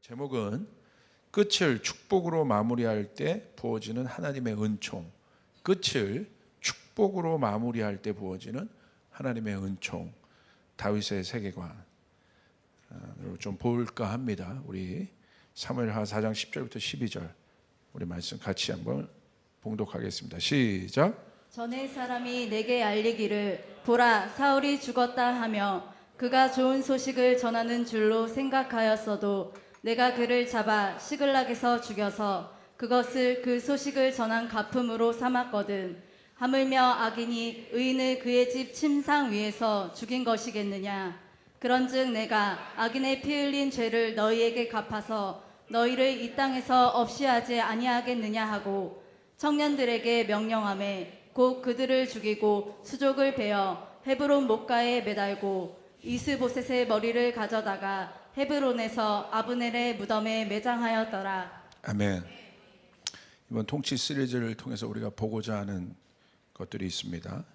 제목은 끝을 축복으로 마무리할 때 부어지는 하나님의 은총. 끝을 축복으로 마무리할 때 부어지는 하나님의 은총. 다윗의 세계관 좀 볼까 합니다. 우리 사무엘하 4장 10절부터 12절 우리 말씀 같이 한번 봉독하겠습니다. 시작. 전에 사람이 내게 알리기를 보라 사울이 죽었다 하며 그가 좋은 소식을 전하는 줄로 생각하였어도 내가 그를 잡아 시글락에서 죽여서 그것을 그 소식을 전한 가품으로 삼았거든. 하물며 악인이 의인을 그의 집 침상 위에서 죽인 것이겠느냐. 그런즉 내가 악인의 피 흘린 죄를 너희에게 갚아서 너희를 이 땅에서 없이 하지 아니하겠느냐 하고 청년들에게 명령하매 곧 그들을 죽이고 수족을 베어 헤브론 목가에 매달고 이스보셋의 머리를 가져다가 헤브론에서 아브넬의 무덤에 매장하였더라. 아멘. 이번 통치 시리즈를 통해서 우리가 보고자 하는 것들이 있습니다.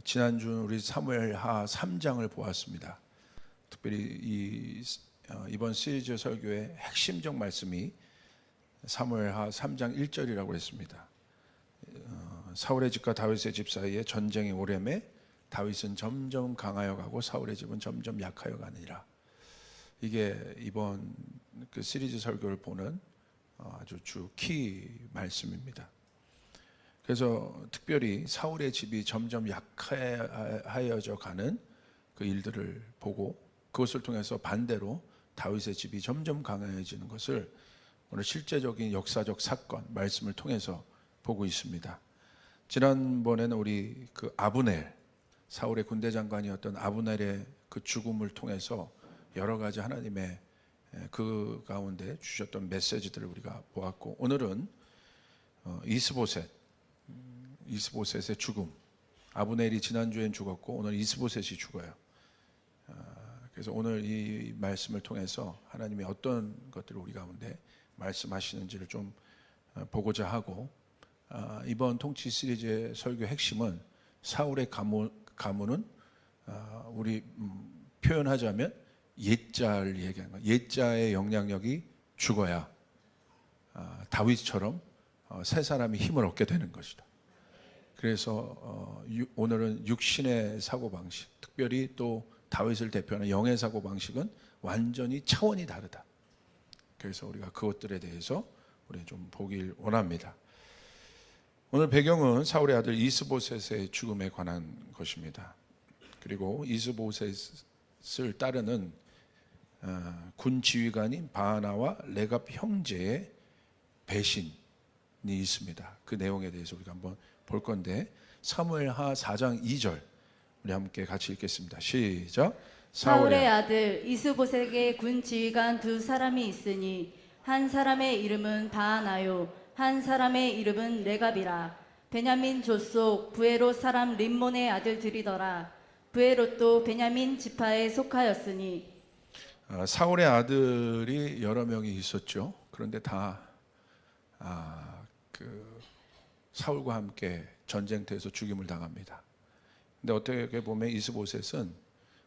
지난주 우리 사무엘하 3장을 보았습니다. 특별히 이번 시리즈 설교의 핵심적 말씀이 사무엘하 3장 1절이라고 했습니다. 사울의 집과 다윗의 집 사이에 전쟁이 오래매 다윗은 점점 강하여 가고 사울의 집은 점점 약하여 가느니라. 이게 이번 그 시리즈 설교를 보는 아주 주 키 말씀입니다. 그래서 특별히 사울의 집이 점점 약하여져 가는 그 일들을 보고 그것을 통해서 반대로 다윗의 집이 점점 강해지는 것을 오늘 실제적인 역사적 사건 말씀을 통해서 보고 있습니다. 지난번에는 우리 그 아브넬 사울의 군대 장관이었던 아브넬의 그 죽음을 통해서 여러 가지 하나님의 그 가운데 주셨던 메시지들을 우리가 보았고, 오늘은 이스보셋의 죽음. 아브넬이 지난주엔 죽었고 오늘 이스보셋이 죽어요. 그래서 오늘 이 말씀을 통해서 하나님이 어떤 것들을 우리 가운데 말씀하시는지를 좀 보고자 하고, 이번 통치 시리즈의 설교 핵심은 사울의 가문은 우리 표현하자면 옛자를 얘기하는 거예요. 옛자의 영향력이 죽어야 다윗처럼 새 사람이 힘을 얻게 되는 것이다. 그래서 오늘은 육신의 사고방식, 특별히 또 다윗을 대표하는 영의 사고방식은 완전히 차원이 다르다. 그래서 우리가 그것들에 대해서 우리 좀 보길 원합니다. 오늘 배경은 사울의 아들 이스보셋의 죽음에 관한 것입니다. 그리고 이스보셋을 따르는 군 지휘관인 바하나와 레갑 형제의 배신이 있습니다. 그 내용에 대해서 우리가 한번 볼 건데, 사무엘하 4장 2절 우리 함께 같이 읽겠습니다. 시작. 사울의 아들 이스보셋에게 군 지휘관 두 사람이 있으니 한 사람의 이름은 바하나요 한 사람의 이름은 레갑이라. 베냐민 족속 부에롯 사람 림몬의 아들들이더라. 부에롯도 베냐민 지파에 속하였으니. 사울의 아들이 여러 명이 있었죠. 그런데 다 사울과 함께 전쟁터에서 죽임을 당합니다. 근데 어떻게 보면 이스보셋은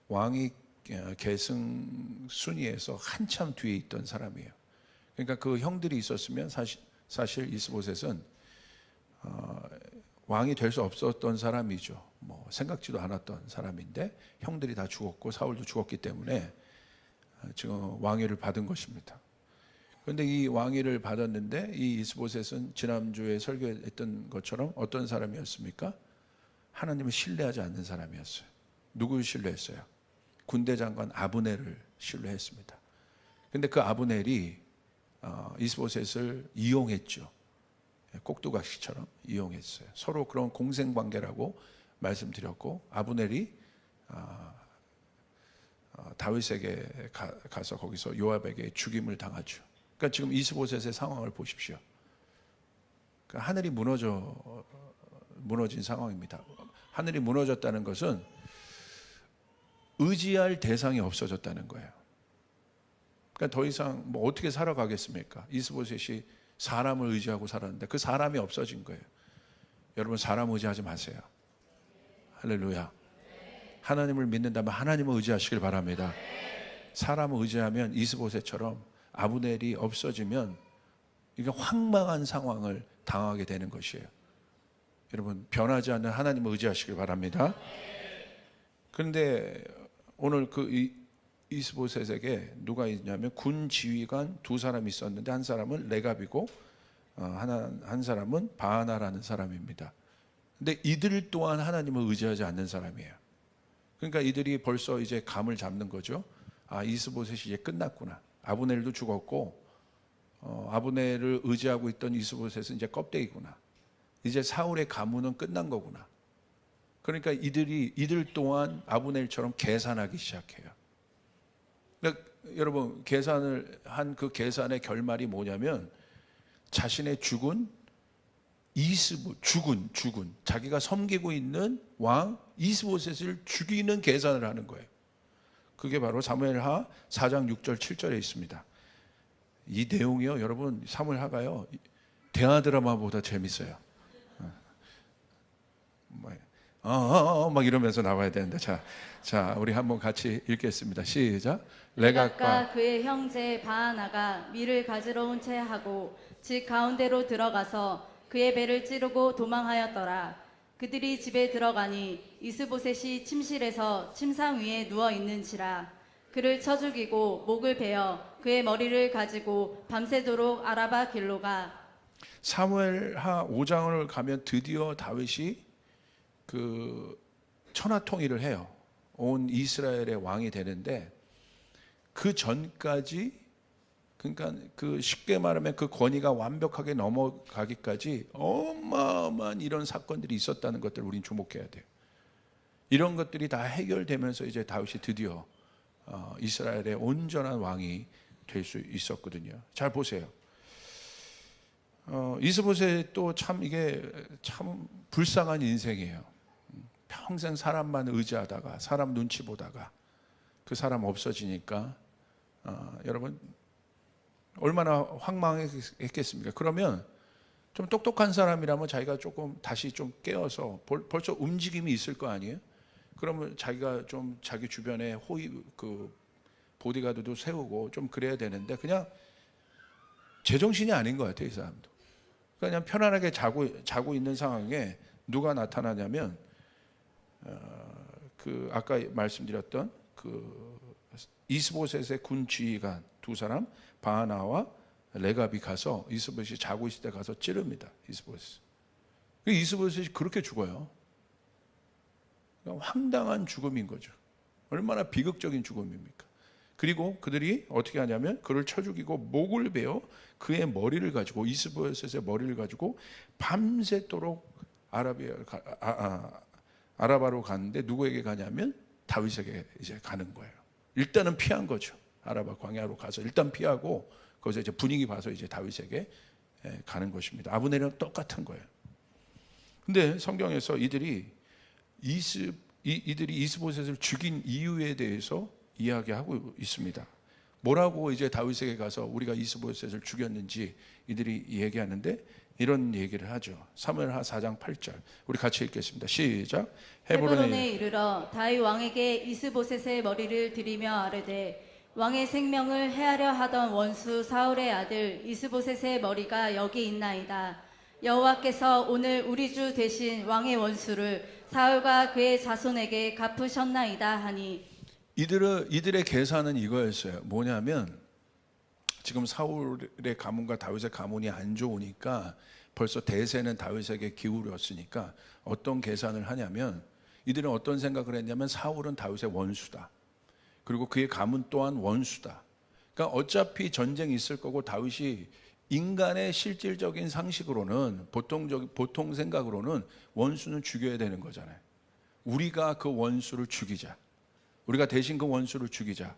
왕이 계승 순위에서 한참 뒤에 있던 사람이에요. 그러니까 그 형들이 있었으면 사실 이스보셋은 왕이 될 수 없었던 사람이죠. 뭐 생각지도 않았던 사람인데 형들이 다 죽었고 사울도 죽었기 때문에 지금 왕위를 받은 것입니다. 그런데 이 왕위를 받았는데 이 이스보셋은 지난주에 설교했던 것처럼 어떤 사람이었습니까? 하나님을 신뢰하지 않는 사람이었어요. 누구를 신뢰했어요? 군대 장관 아브넬을 신뢰했습니다. 그런데 그 아브넬이 이스보셋을 이용했죠. 꼭두각시처럼 이용했어요. 서로 그런 공생관계라고 말씀드렸고, 아브넬이 다윗에게 가서 거기서 요압에게 죽임을 당하죠. 그러니까 지금 이스보셋의 상황을 보십시오. 그러니까 하늘이 무너진 상황입니다. 하늘이 무너졌다는 것은 의지할 대상이 없어졌다는 거예요. 그러니까 더 이상 뭐 어떻게 살아가겠습니까? 이스보셋이 사람을 의지하고 살았는데 그 사람이 없어진 거예요. 여러분, 사람 의지하지 마세요. 할렐루야. 하나님을 믿는다면 하나님을 의지하시길 바랍니다. 사람을 의지하면 이스보셋처럼 아브넬이 없어지면 이게 황망한 상황을 당하게 되는 것이에요. 여러분, 변하지 않는 하나님을 의지하시길 바랍니다. 그런데 오늘 그 이스보셋에게 누가 있냐면 군 지휘관 두 사람이 있었는데 한 사람은 레갑이고 한 사람은 바하나라는 사람입니다. 근데 이들 또한 하나님을 의지하지 않는 사람이에요. 그러니까 이들이 벌써 이제 감을 잡는 거죠. 아, 이스보셋이 이제 끝났구나. 아브넬도 죽었고 아브넬을 의지하고 있던 이스보셋은 이제 껍데기구나. 이제 사울의 가문은 끝난 거구나. 그러니까 이들 또한 아브넬처럼 계산하기 시작해요. 그러니까 여러분, 계산을 한 그 계산의 결말이 뭐냐면 자신의 죽은 자기가 섬기고 있는 왕 이스보셋을 죽이는 계산을 하는 거예요. 그게 바로 사무엘하 4장 6절 7절에 있습니다. 이 내용이요, 여러분, 사무엘하가요 대화 드라마보다 재밌어요. 막 이러면서 나와야 되는데, 자, 우리 한번 같이 읽겠습니다. 시작. 레갑과 그의 형제 바하나가 밀을 가지러 온 채 하고 집 가운데로 들어가서 그의 배를 찌르고 도망하였더라. 그들이 집에 들어가니 이스보셋이 침실에서 침상 위에 누워 있는지라. 그를 쳐 죽이고 목을 베어 그의 머리를 가지고 밤새도록 아라바 길로 가. 사무엘하 5장을 가면 드디어 다윗이 그 천하통일을 해요. 온 이스라엘의 왕이 되는데 그 전까지, 그러니까 그 쉽게 말하면 그 권위가 완벽하게 넘어가기까지 어마어마한 이런 사건들이 있었다는 것들을 우리는 주목해야 돼요. 이런 것들이 다 해결되면서 이제 다윗이 드디어 이스라엘의 온전한 왕이 될 수 있었거든요. 잘 보세요. 이스보셋도 참 이게 참 불쌍한 인생이에요. 평생 사람만 의지하다가 사람 눈치 보다가 그 사람 없어지니까 여러분 얼마나 황망했겠습니까? 그러면 좀 똑똑한 사람이라면 자기가 조금 다시 좀 깨어서 벌써 움직임이 있을 거 아니에요? 그러면 자기가 좀 자기 주변에 그 보디가드도 세우고 좀 그래야 되는데 그냥 제정신이 아닌 것 같아요, 이 사람도. 그냥 편안하게 자고 있는 상황에 누가 나타나냐면 그 아까 말씀드렸던 그 이스보셋의 군 지휘관 두 사람 바하나와 레갑이 가서 이스보셋이 자고 있을 때 가서 찌릅니다. 이스보셋이 그렇게 죽어요. 황당한 죽음인 거죠. 얼마나 비극적인 죽음입니까? 그리고 그들이 어떻게 하냐면 그를 쳐 죽이고 목을 베어 그의 머리를 가지고 이스보셋의 머리를 가지고 밤새도록 아라바로 가는데 누구에게 가냐면 다윗에게 이제 가는 거예요. 일단은 피한 거죠. 아라바 광야로 가서 일단 피하고 거기서 이제 분위기 봐서 이제 다윗에게 가는 것입니다. 아브넬이랑 똑같은 거예요. 근데 성경에서 이들이 이스보셋을 죽인 이유에 대해서 이야기하고 있습니다. 뭐라고 이제 다윗에게 가서 우리가 이스보셋을 죽였는지 이들이 얘기하는데 이런 얘기를 하죠. 사무엘하 4장 8절 우리 같이 읽겠습니다. 시작. 헤브론에 이르러 다윗 왕에게 이스보셋의 머리를 들이며 아뢰되 왕의 생명을 해하려 하던 원수 사울의 아들 이스보셋의 머리가 여기 있나이다. 여호와께서 오늘 우리 주 대신 왕의 원수를 사울과 그의 자손에게 갚으셨나이다 하니 이들의 계산은 이거였어요. 뭐냐면 지금 사울의 가문과 다윗의 가문이 안 좋으니까 벌써 대세는 다윗에게 기울였으니까 어떤 계산을 하냐면 이들은 어떤 생각을 했냐면 사울은 다윗의 원수다. 그리고 그의 가문 또한 원수다. 그러니까 어차피 전쟁이 있을 거고 다윗이 인간의 실질적인 상식으로는 보통 생각으로는 원수는 죽여야 되는 거잖아요. 우리가 그 원수를 죽이자. 우리가 대신 그 원수를 죽이자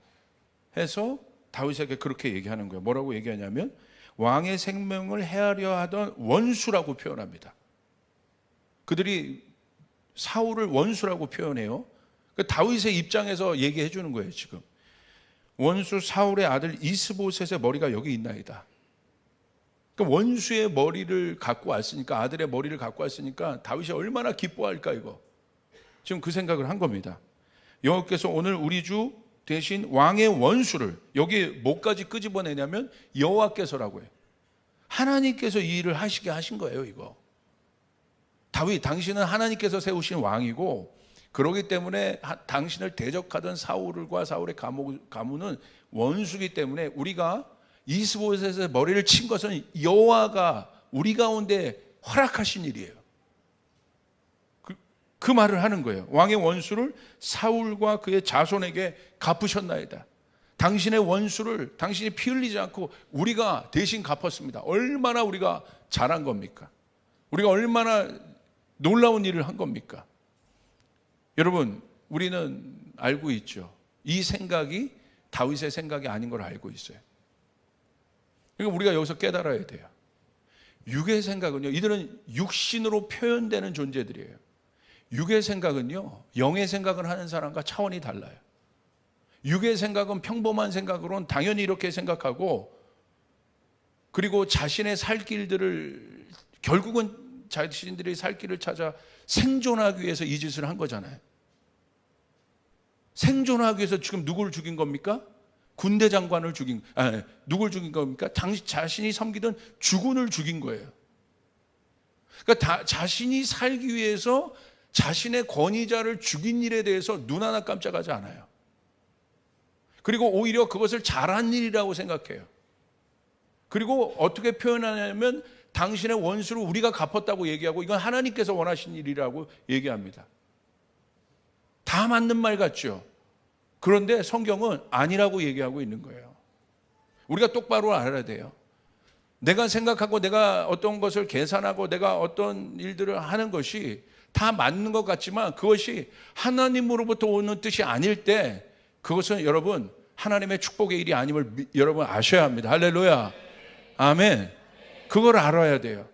해서 다윗에게 그렇게 얘기하는 거예요. 뭐라고 얘기하냐면 왕의 생명을 해하려 하던 원수라고 표현합니다. 그들이 사울을 원수라고 표현해요. 다윗의 입장에서 얘기해 주는 거예요. 지금 원수 사울의 아들 이스보셋의 머리가 여기 있나이다. 그러니까 원수의 머리를 갖고 왔으니까, 아들의 머리를 갖고 왔으니까 다윗이 얼마나 기뻐할까. 이거 지금 그 생각을 한 겁니다. 여호와께서 오늘 우리 주 대신 왕의 원수를, 여기 뭐까지 끄집어내냐면 여호와께서라고 해요. 하나님께서 이 일을 하시게 하신 거예요. 이거 다윗, 당신은 하나님께서 세우신 왕이고, 그러기 때문에 당신을 대적하던 사울과 사울의 가문은 원수기 때문에 우리가 이스보셋의 머리를 친 것은 여호와가 우리 가운데 허락하신 일이에요. 그 말을 하는 거예요. 왕의 원수를 사울과 그의 자손에게 갚으셨나이다. 당신의 원수를 당신이 피 흘리지 않고 우리가 대신 갚았습니다. 얼마나 우리가 잘한 겁니까? 우리가 얼마나 놀라운 일을 한 겁니까? 여러분, 우리는 알고 있죠. 이 생각이 다윗의 생각이 아닌 걸 알고 있어요. 그러니까 우리가 여기서 깨달아야 돼요. 육의 생각은요, 이들은 육신으로 표현되는 존재들이에요. 육의 생각은요, 영의 생각을 하는 사람과 차원이 달라요. 육의 생각은 평범한 생각으로는 당연히 이렇게 생각하고, 그리고 자신의 살 길들을, 결국은 자신들이 살 길을 찾아 생존하기 위해서 이 짓을 한 거잖아요. 생존하기 위해서 지금 누구를 죽인 겁니까? 군대 장관을 죽인, 누굴 죽인 겁니까? 자신이 섬기던 주군을 죽인 거예요. 그러니까 자신이 살기 위해서 자신의 권위자를 죽인 일에 대해서 눈 하나 깜짝하지 않아요. 그리고 오히려 그것을 잘한 일이라고 생각해요. 그리고 어떻게 표현하냐면 당신의 원수를 우리가 갚았다고 얘기하고, 이건 하나님께서 원하신 일이라고 얘기합니다. 다 맞는 말 같죠? 그런데 성경은 아니라고 얘기하고 있는 거예요. 우리가 똑바로 알아야 돼요. 내가 생각하고 내가 어떤 것을 계산하고 내가 어떤 일들을 하는 것이 다 맞는 것 같지만 그것이 하나님으로부터 오는 뜻이 아닐 때 그것은 여러분 하나님의 축복의 일이 아님을 여러분 아셔야 합니다. 할렐루야. 아멘. 그걸 알아야 돼요.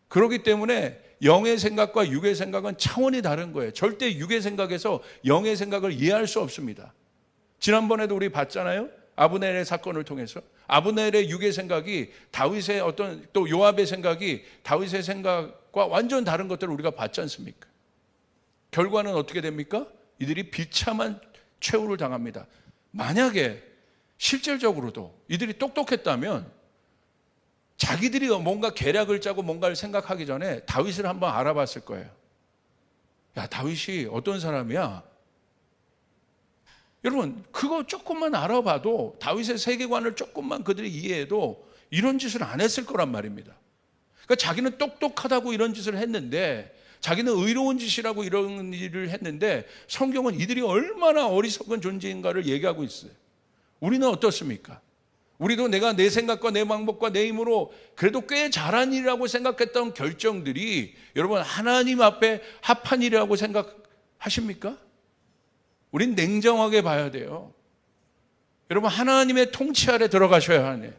그렇기 때문에 영의 생각과 육의 생각은 차원이 다른 거예요. 절대 육의 생각에서 영의 생각을 이해할 수 없습니다. 지난번에도 우리 봤잖아요. 아브넬의 사건을 통해서 아브넬의 육의 생각이 다윗의 어떤, 또 요압의 생각이 다윗의 생각과 완전 다른 것들을 우리가 봤지 않습니까? 결과는 어떻게 됩니까? 이들이 비참한 최후를 당합니다. 만약에 실질적으로도 이들이 똑똑했다면 자기들이 뭔가 계략을 짜고 뭔가를 생각하기 전에 다윗을 한번 알아봤을 거예요. 야, 다윗이 어떤 사람이야? 여러분, 그거 조금만 알아봐도, 다윗의 세계관을 조금만 그들이 이해해도 이런 짓을 안 했을 거란 말입니다. 그러니까 자기는 똑똑하다고 이런 짓을 했는데, 자기는 의로운 짓이라고 이런 일을 했는데, 성경은 이들이 얼마나 어리석은 존재인가를 얘기하고 있어요. 우리는 어떻습니까? 우리도 내가 내 생각과 내 방법과 내 힘으로 그래도 꽤 잘한 일이라고 생각했던 결정들이 여러분 하나님 앞에 합한 일이라고 생각하십니까? 우린 냉정하게 봐야 돼요. 여러분 하나님의 통치 아래 들어가셔야 하네.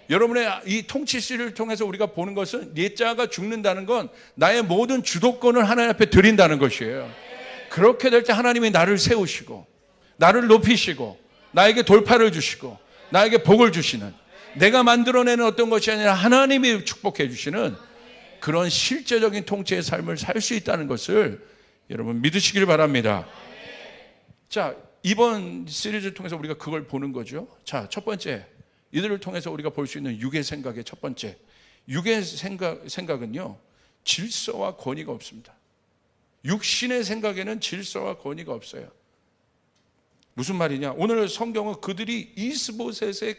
여러분의 이 통치실을 통해서 우리가 보는 것은 내 자가 죽는다는 건 나의 모든 주도권을 하나님 앞에 드린다는 것이에요. 그렇게 될 때 하나님이 나를 세우시고 나를 높이시고 나에게 돌파를 주시고 나에게 복을 주시는, 내가 만들어내는 어떤 것이 아니라 하나님이 축복해 주시는 그런 실제적인 통치의 삶을 살 수 있다는 것을 여러분 믿으시길 바랍니다. 자, 이번 시리즈를 통해서 우리가 그걸 보는 거죠. 자, 첫 번째, 이들을 통해서 우리가 볼 수 있는 육의 생각의 첫 번째, 육의 생각은요 질서와 권위가 없습니다. 육신의 생각에는 질서와 권위가 없어요. 무슨 말이냐? 오늘 성경은 그들이 이스보셋의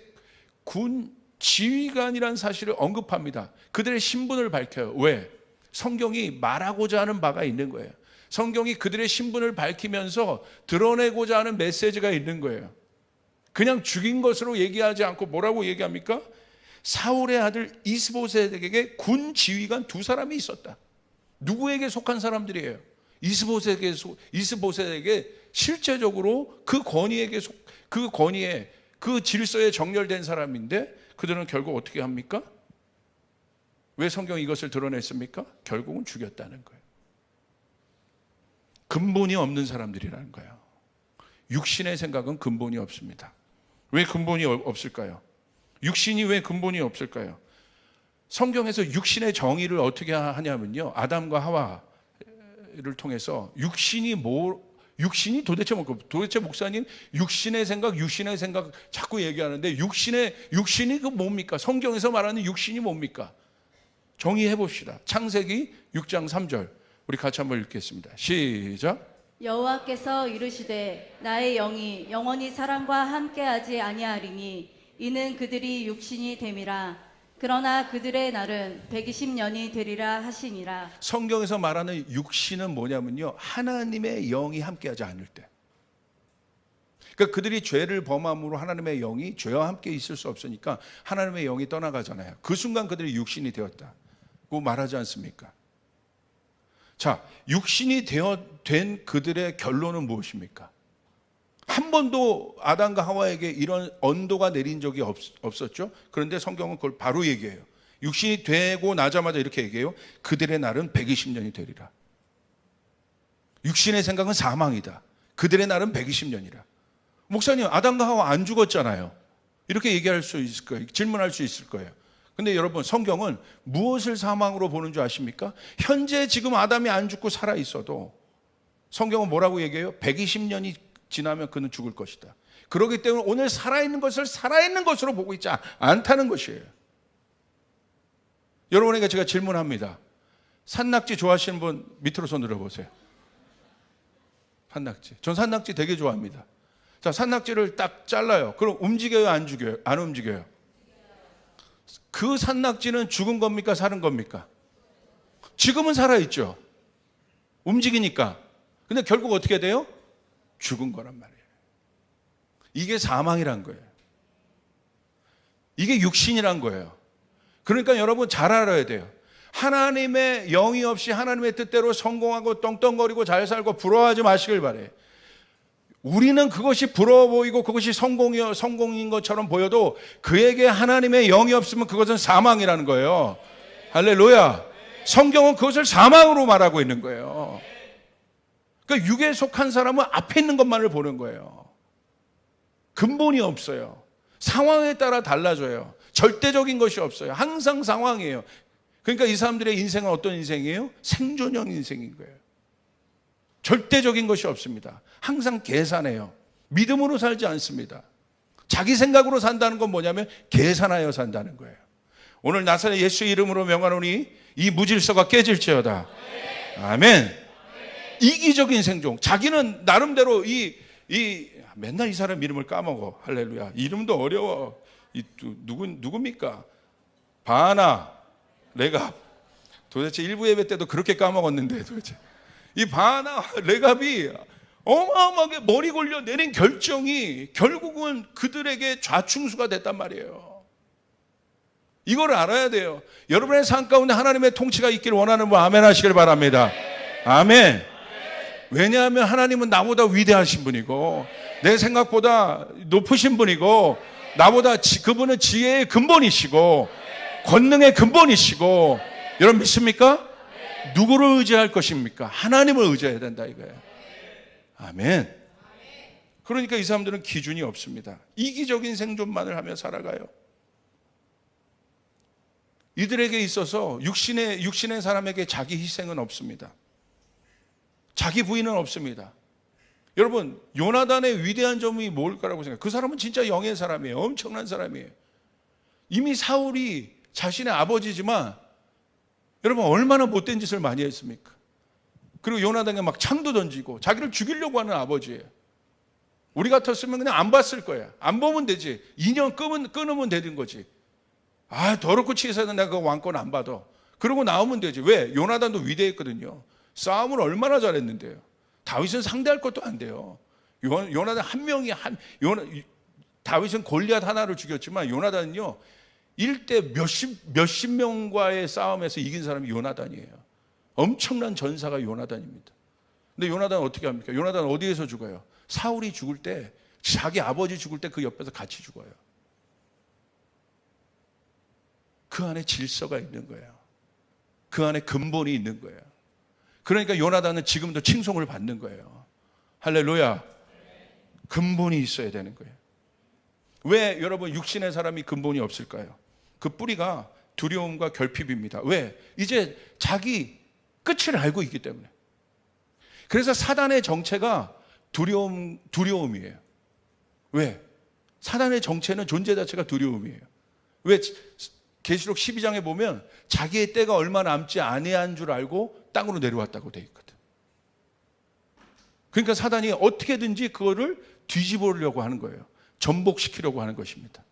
군 지휘관이라는 사실을 언급합니다. 그들의 신분을 밝혀요. 왜? 성경이 말하고자 하는 바가 있는 거예요. 성경이 그들의 신분을 밝히면서 드러내고자 하는 메시지가 있는 거예요. 그냥 죽인 것으로 얘기하지 않고 뭐라고 얘기합니까? 사울의 아들 이스보셋에게 군 지휘관 두 사람이 있었다. 누구에게 속한 사람들이에요? 이스보셋에게 실제적으로 그 권위에 그 질서에 정렬된 사람인데 그들은 결국 어떻게 합니까? 왜 성경이 이것을 드러냈습니까? 결국은 죽였다는 거예요. 근본이 없는 사람들이라는 거예요. 육신의 생각은 근본이 없습니다. 왜 근본이 없을까요? 육신이 왜 근본이 없을까요? 성경에서 육신의 정의를 어떻게 하냐면요, 아담과 하와를 통해서 육신이 육신이 도대체 뭔가? 도대체 목사님 육신의 생각 자꾸 얘기하는데 육신이 그 뭡니까? 성경에서 말하는 육신이 뭡니까? 정의해 봅시다. 창세기 6장 3절 우리 같이 한번 읽겠습니다. 시작. 여호와께서 이르시되 나의 영이 영원히 사람과 함께하지 아니하리니 이는 그들이 육신이 됨이라. 그러나 그들의 날은 120년이 되리라 하시니라. 성경에서 말하는 육신은 뭐냐면요, 하나님의 영이 함께하지 않을 때. 그러니까 그들이 죄를 범함으로 하나님의 영이 죄와 함께 있을 수 없으니까 하나님의 영이 떠나가잖아요. 그 순간 그들이 육신이 되었다고 말하지 않습니까? 자, 육신이 된 그들의 결론은 무엇입니까? 한 번도 아담과 하와에게 이런 언도가 내린 적이 없었죠. 그런데 성경은 그걸 바로 얘기해요. 육신이 되고 나자마자 이렇게 얘기해요. 그들의 날은 120년이 되리라. 육신의 생각은 사망이다. 그들의 날은 120년이라. 목사님, 아담과 하와 안 죽었잖아요. 이렇게 얘기할 수 있을 거예요. 질문할 수 있을 거예요. 근데 여러분, 성경은 무엇을 사망으로 보는 줄 아십니까? 현재 지금 아담이 안 죽고 살아 있어도 성경은 뭐라고 얘기해요? 120년이 지나면 그는 죽을 것이다. 그렇기 때문에 오늘 살아있는 것을 살아있는 것으로 보고 있지 않다는 것이에요. 여러분에게 제가 질문합니다. 산낙지 좋아하시는 분 밑으로 손 들어보세요. 산낙지. 전 산낙지 되게 좋아합니다. 자, 산낙지를 딱 잘라요. 그럼 움직여요, 안 죽여요? 안 움직여요. 그 산낙지는 죽은 겁니까? 사는 겁니까? 지금은 살아있죠. 움직이니까. 근데 결국 어떻게 돼요? 죽은 거란 말이에요. 이게 사망이란 거예요. 이게 육신이란 거예요. 그러니까 여러분 잘 알아야 돼요. 하나님의 영이 없이 하나님의 뜻대로 성공하고 떵떵거리고 잘 살고 부러워하지 마시길 바래요. 우리는 그것이 부러워 보이고 그것이 성공인 것처럼 보여도 그에게 하나님의 영이 없으면 그것은 사망이라는 거예요. 할렐루야. 성경은 그것을 사망으로 말하고 있는 거예요. 그러니까 육에 속한 사람은 앞에 있는 것만을 보는 거예요. 근본이 없어요. 상황에 따라 달라져요. 절대적인 것이 없어요. 항상 상황이에요. 그러니까 이 사람들의 인생은 어떤 인생이에요? 생존형 인생인 거예요. 절대적인 것이 없습니다. 항상 계산해요. 믿음으로 살지 않습니다. 자기 생각으로 산다는 건 뭐냐면 계산하여 산다는 거예요. 오늘 나사렛 예수의 이름으로 명하노니 이 무질서가 깨질지어다. 아멘. 이기적인 생존. 자기는 나름대로 맨날 이 사람 이름을 까먹어. 할렐루야. 이름도 어려워. 누굽니까? 바나, 레갑. 도대체 일부 예배 때도 그렇게 까먹었는데 도대체. 이 바나, 레갑이 어마어마하게 머리 골려 내린 결정이 결국은 그들에게 좌충수가 됐단 말이에요. 이걸 알아야 돼요. 여러분의 삶 가운데 하나님의 통치가 있기를 원하는 분 아멘 하시길 바랍니다. 아멘. 왜냐하면 하나님은 나보다 위대하신 분이고 내 생각보다 높으신 분이고 나보다 그분은 지혜의 근본이시고 권능의 근본이시고 여러분 믿습니까? 누구를 의지할 것입니까? 하나님을 의지해야 된다 이거예요. 아멘. 그러니까 이 사람들은 기준이 없습니다. 이기적인 생존만을 하며 살아가요. 이들에게 있어서 육신의 사람에게 자기 희생은 없습니다. 자기 부인은 없습니다. 여러분, 요나단의 위대한 점이 뭘까라고 생각해요? 그 사람은 진짜 영의 사람이에요. 엄청난 사람이에요. 이미 사울이 자신의 아버지지만 여러분 얼마나 못된 짓을 많이 했습니까? 그리고 요나단에 막 창도 던지고 자기를 죽이려고 하는 아버지예요. 우리 같았으면 그냥 안 봤을 거야. 안 보면 되지. 인연 끊으면 되는 거지. 아, 더럽고 치사해서 내가 그 왕권 안 받아. 그러고 나오면 되지. 왜? 요나단도 위대했거든요. 싸움을 얼마나 잘했는데요. 다윗은 상대할 것도 안 돼요. 요나단 한 명이 다윗은 골리앗 하나를 죽였지만 요나단은요 1대 몇십 명과의 싸움에서 이긴 사람이 요나단이에요. 엄청난 전사가 요나단입니다. 근데 요나단은 어떻게 합니까? 요나단은 어디에서 죽어요? 사울이 죽을 때, 자기 아버지 죽을 때 그 옆에서 같이 죽어요. 그 안에 질서가 있는 거예요. 그 안에 근본이 있는 거예요. 그러니까 요나단은 지금도 칭송을 받는 거예요. 할렐루야. 근본이 있어야 되는 거예요. 왜 여러분 육신의 사람이 근본이 없을까요? 그 뿌리가 두려움과 결핍입니다. 왜? 이제 자기 끝을 알고 있기 때문에. 그래서 사단의 정체가 두려움이에요. 왜? 사단의 정체는 존재 자체가 두려움이에요. 왜? 계시록 12장에 보면 자기의 때가 얼마 남지 아니한 줄 알고 땅으로 내려왔다고 돼 있거든. 그러니까 사단이 어떻게든지 그거를 뒤집으려고 하는 거예요. 전복시키려고 하는 것입니다.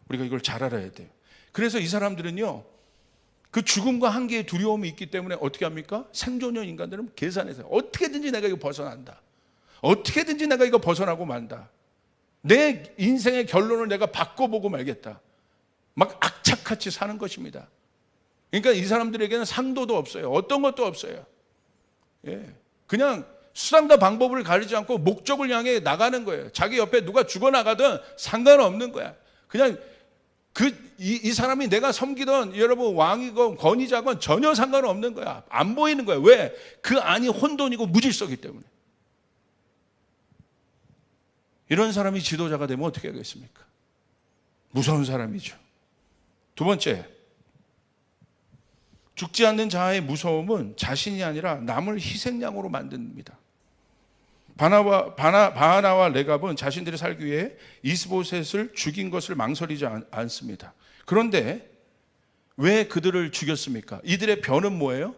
우리가 이걸 잘 알아야 돼요. 그래서 이 사람들은요, 그 죽음과 한계의 두려움이 있기 때문에 어떻게 합니까? 생존형 인간들은 계산해서 어떻게든지 내가 이거 벗어난다. 어떻게든지 내가 이거 벗어나고 만다. 내 인생의 결론을 내가 바꿔보고 말겠다. 막 악착같이 사는 것입니다. 그러니까 이 사람들에게는 상도도 없어요. 어떤 것도 없어요. 예. 그냥 수단과 방법을 가리지 않고 목적을 향해 나가는 거예요. 자기 옆에 누가 죽어나가든 상관없는 거야. 그냥 이 사람이 내가 섬기던 여러분 왕이건 권위자건 전혀 상관없는 거야. 안 보이는 거야. 왜? 그 안이 혼돈이고 무질서이기 때문에. 이런 사람이 지도자가 되면 어떻게 하겠습니까? 무서운 사람이죠. 두 번째, 죽지 않는 자의 무서움은 자신이 아니라 남을 희생양으로 만듭니다. 바하나와 레갑은 자신들이 살기 위해 이스보셋을 죽인 것을 망설이지 않습니다. 그런데 왜 그들을 죽였습니까? 이들의 변은 뭐예요?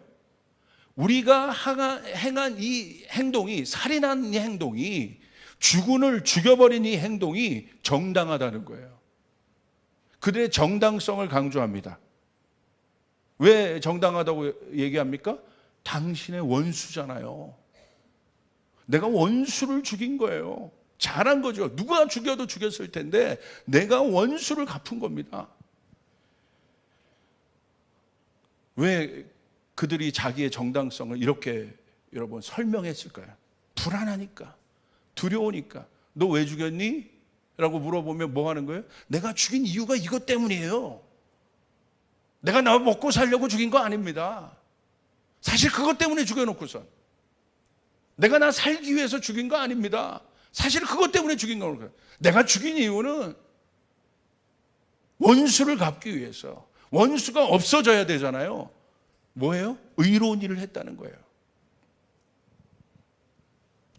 우리가 행한 이 행동이, 살인한 이 행동이, 주군을 죽여버린 이 행동이 정당하다는 거예요. 그들의 정당성을 강조합니다. 왜 정당하다고 얘기합니까? 당신의 원수잖아요. 내가 원수를 죽인 거예요. 잘한 거죠. 누가 죽여도 죽였을 텐데 내가 원수를 갚은 겁니다. 왜 그들이 자기의 정당성을 이렇게 여러분 설명했을까요? 불안하니까, 두려우니까. 너 왜 죽였니? 라고 물어보면 뭐 하는 거예요? 내가 죽인 이유가 이것 때문이에요. 내가 나 먹고 살려고 죽인 거 아닙니다. 사실 그것 때문에 죽여놓고선 내가 나 살기 위해서 죽인 거 아닙니다. 사실 그것 때문에 죽인 거예요. 내가 죽인 이유는 원수를 갚기 위해서. 원수가 없어져야 되잖아요. 뭐예요? 의로운 일을 했다는 거예요.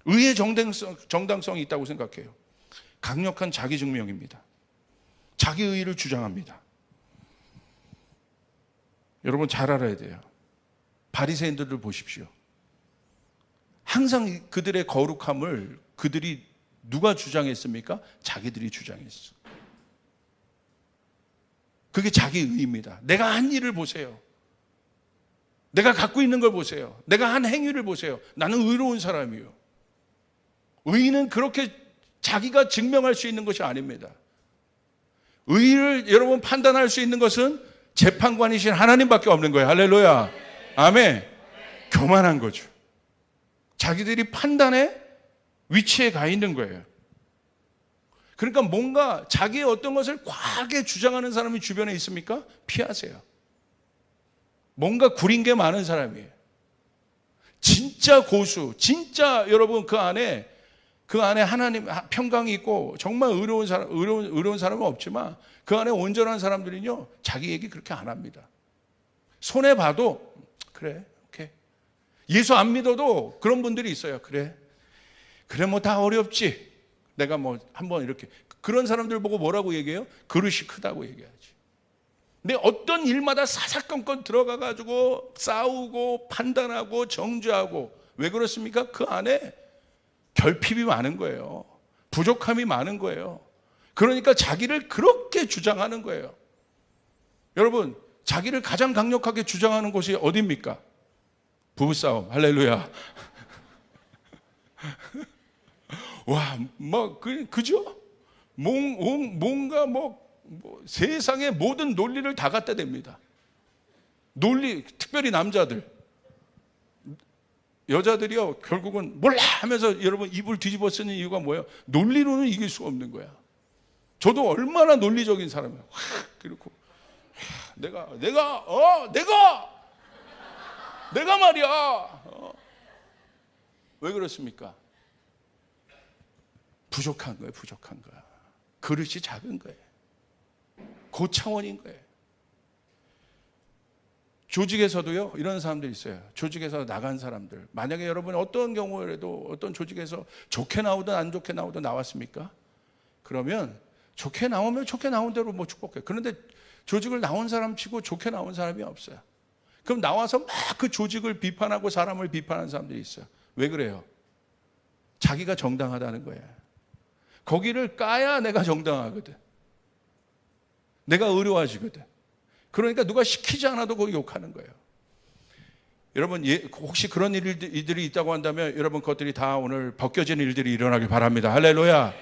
의의 정당성이 있다고 생각해요. 강력한 자기 증명입니다. 자기 의의를 주장합니다. 여러분 잘 알아야 돼요. 바리새인들을 보십시오. 항상 그들의 거룩함을 그들이 누가 주장했습니까? 자기들이 주장했어. 그게 자기 의입니다. 내가 한 일을 보세요. 내가 갖고 있는 걸 보세요. 내가 한 행위를 보세요. 나는 의로운 사람이에요. 의는 그렇게 자기가 증명할 수 있는 것이 아닙니다. 의를 여러분 판단할 수 있는 것은 재판관이신 하나님밖에 없는 거예요. 할렐루야. 아멘. 교만한 거죠. 자기들이 판단의 위치에 가 있는 거예요. 그러니까 뭔가 자기의 어떤 것을 과하게 주장하는 사람이 주변에 있습니까? 피하세요. 뭔가 구린 게 많은 사람이에요. 진짜 고수, 진짜 여러분 그 안에 하나님 평강이 있고 정말 의로운 사람은 없지만 그 안에 온전한 사람들은요 자기 얘기 그렇게 안 합니다. 손해 봐도 그래, 오케이. 예수 안 믿어도 그런 분들이 있어요. 그래 뭐 다 어렵지. 내가 뭐 한번 이렇게 그런 사람들 보고 뭐라고 얘기해요? 그릇이 크다고 얘기하지. 근데 어떤 일마다 사사건건 들어가가지고 싸우고 판단하고 정죄하고 왜 그렇습니까? 그 안에 결핍이 많은 거예요. 부족함이 많은 거예요. 그러니까 자기를 그렇게 주장하는 거예요. 여러분, 자기를 가장 강력하게 주장하는 곳이 어디입니까? 부부싸움. 할렐루야. 와, 그죠? 뭔가 세상의 모든 논리를 다 갖다 댑니다. 논리, 특별히 남자들. 여자들이요, 결국은 몰라 하면서 여러분 입을 뒤집어 쓰는 이유가 뭐예요? 논리로는 이길 수가 없는 거야. 저도 얼마나 논리적인 사람이에요. 그렇고, 내가 말이야. 왜 그렇습니까? 부족한 거예요, 부족한 거야. 그릇이 작은 거예요. 고차원인 거예요. 조직에서도요, 이런 사람들이 있어요. 조직에서 나간 사람들. 만약에 여러분 어떤 경우에도 어떤 조직에서 좋게 나오든 안 좋게 나오든 나왔습니까? 그러면 좋게 나오면 좋게 나온 대로 뭐 축복해. 그런데 조직을 나온 사람 치고 좋게 나온 사람이 없어요. 그럼 나와서 막 그 조직을 비판하고 사람을 비판하는 사람들이 있어요. 왜 그래요? 자기가 정당하다는 거예요. 거기를 까야 내가 정당하거든. 내가 의로워지거든. 그러니까 누가 시키지 않아도 거기 욕하는 거예요. 여러분, 혹시 그런 일들이 있다고 한다면 여러분 그것들이 다 오늘 벗겨진 일들이 일어나길 바랍니다. 할렐루야.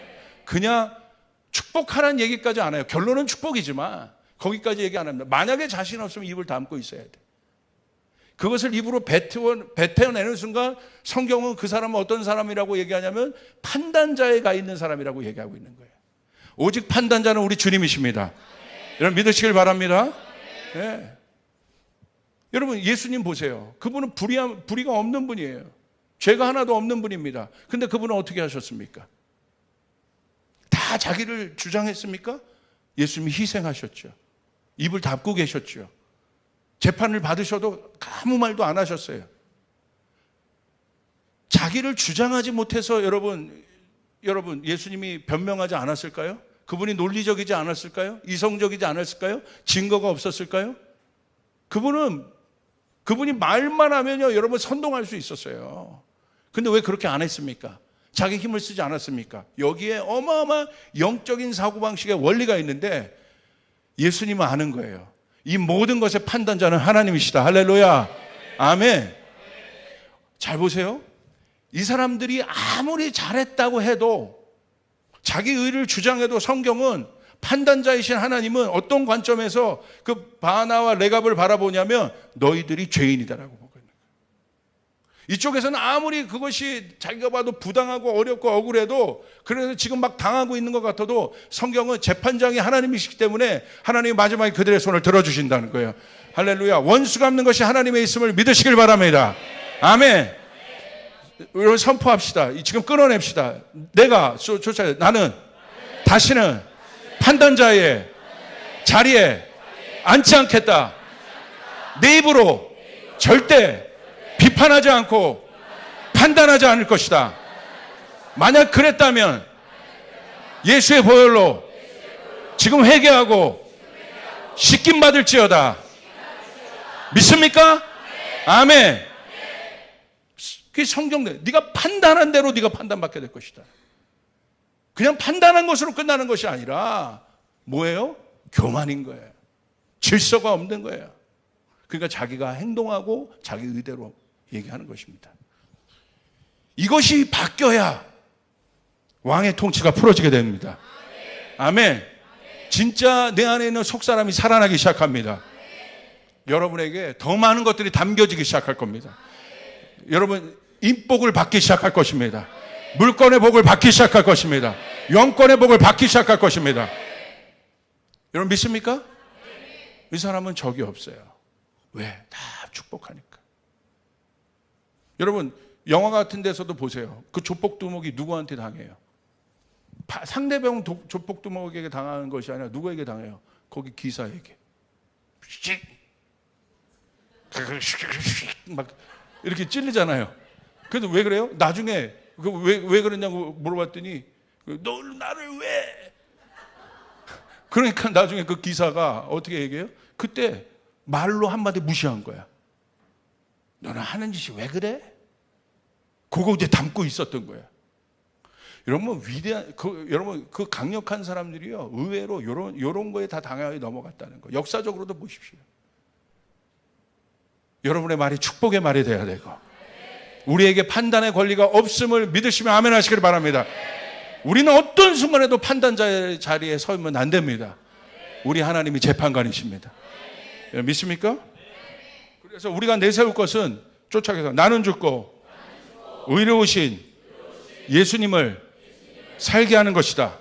그냥 축복하라는 얘기까지 안 해요. 결론은 축복이지만 거기까지 얘기 안 합니다. 만약에 자신 없으면 입을 다물고 있어야 돼. 그것을 입으로 뱉어내는 순간 성경은 그 사람은 어떤 사람이라고 얘기하냐면 판단자에 가 있는 사람이라고 얘기하고 있는 거예요. 오직 판단자는 우리 주님이십니다. 여러분 믿으시길 바랍니다. 네. 여러분 예수님 보세요. 그분은 불의가 없는 분이에요. 죄가 하나도 없는 분입니다. 근데 그분은 어떻게 하셨습니까? 다 자기를 주장했습니까? 예수님이 희생하셨죠. 입을 닫고 계셨죠. 재판을 받으셔도 아무 말도 안 하셨어요. 자기를 주장하지 못해서 여러분 예수님이 변명하지 않았을까요? 그분이 논리적이지 않았을까요? 이성적이지 않았을까요? 증거가 없었을까요? 그분이 말만 하면요 여러분 선동할 수 있었어요. 근데 왜 그렇게 안 했습니까? 자기 힘을 쓰지 않았습니까? 여기에 어마어마한 영적인 사고방식의 원리가 있는데 예수님은 아는 거예요. 이 모든 것의 판단자는 하나님이시다. 할렐루야. 아멘. 잘 보세요. 이 사람들이 아무리 잘했다고 해도 자기 의를 주장해도 성경은 판단자이신 하나님은 어떤 관점에서 그 바나와 레갑을 바라보냐면 너희들이 죄인이다라고 보고 있는 거예요. 이쪽에서는 아무리 그것이 자기가 봐도 부당하고 어렵고 억울해도 그래서 지금 막 당하고 있는 것 같아도 성경은 재판장이 하나님이시기 때문에 하나님이 마지막에 그들의 손을 들어주신다는 거예요. 할렐루야. 원수 갚는 것이 하나님의 있음을 믿으시길 바랍니다. 아멘. 여러분 선포합시다. 지금 끊어냅시다. 내가 나는 다시는 판단자의 자리에 앉지 않겠다. 내 입으로 절대 비판하지 않고 판단하지 않을 것이다. 만약 그랬다면 예수의 보혈로 지금 회개하고 씻김 받을지어다. 믿습니까? 아멘. 그게 성경대. 네가 판단한 대로 네가 판단받게 될 것이다. 그냥 판단한 것으로 끝나는 것이 아니라 뭐예요? 교만인 거예요. 질서가 없는 거예요. 그러니까 자기가 행동하고 자기 의대로 얘기하는 것입니다. 이것이 바뀌어야 왕의 통치가 풀어지게 됩니다. 아멘. 진짜 내 안에 있는 속사람이 살아나기 시작합니다. 여러분에게 더 많은 것들이 담겨지기 시작할 겁니다. 여러분 인복을 받기 시작할 것입니다. 물권의 복을 받기 시작할 것입니다. 영권의 복을 받기 시작할 것입니다. 여러분 믿습니까? 이 사람은 적이 없어요. 왜? 다 축복하니까. 여러분 영화 같은 데서도 보세요. 그 조폭두목이 누구한테 당해요? 상대방 조폭두목에게 당하는 것이 아니라 누구에게 당해요? 거기 기사에게. 막 이렇게 찔리잖아요. 그래서 왜 그래요? 나중에 왜 그러냐고 물어봤더니 너 나를 왜? 그러니까 나중에 그 기사가 어떻게 얘기해요? 그때 말로 한마디 무시한 거야. 너는 하는 짓이 왜 그래? 그거 이제 담고 있었던 거야. 여러분 여러분 그 강력한 사람들이요 의외로 요런 거에 다 당하게 넘어갔다는 거. 역사적으로도 보십시오. 여러분의 말이 축복의 말이 돼야 되고 우리에게 판단의 권리가 없음을 믿으시면 아멘 하시길 바랍니다. 우리는 어떤 순간에도 판단자의 자리에 서면 안 됩니다. 우리 하나님이 재판관이십니다. 믿습니까? 그래서 우리가 내세울 것은 쫓아가서 나는 죽고 의로우신 예수님을 살게 하는 것이다.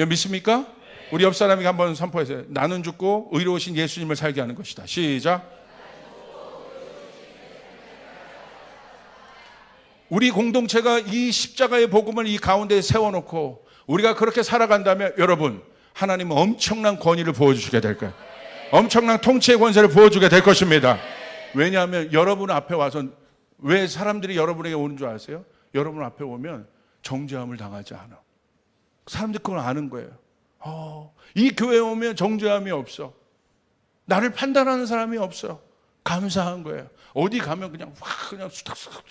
믿습니까? 우리 옆 사람에게 한번 선포해서요. 나는 죽고 의로우신 예수님을 살게 하는 것이다. 시작. 우리 공동체가 이 십자가의 복음을 이 가운데에 세워놓고 우리가 그렇게 살아간다면 여러분 하나님은 엄청난 권위를 부어주시게 될 거예요. 엄청난 통치의 권세를 부어주게 될 것입니다. 왜냐하면 여러분 앞에 와서 왜 사람들이 여러분에게 오는 줄 아세요? 여러분 앞에 오면 정죄함을 당하지 않아. 사람들이 그걸 아는 거예요. 이 교회에 오면 정죄함이 없어. 나를 판단하는 사람이 없어. 감사한 거예요. 어디 가면 그냥 확 그냥 수닥수닥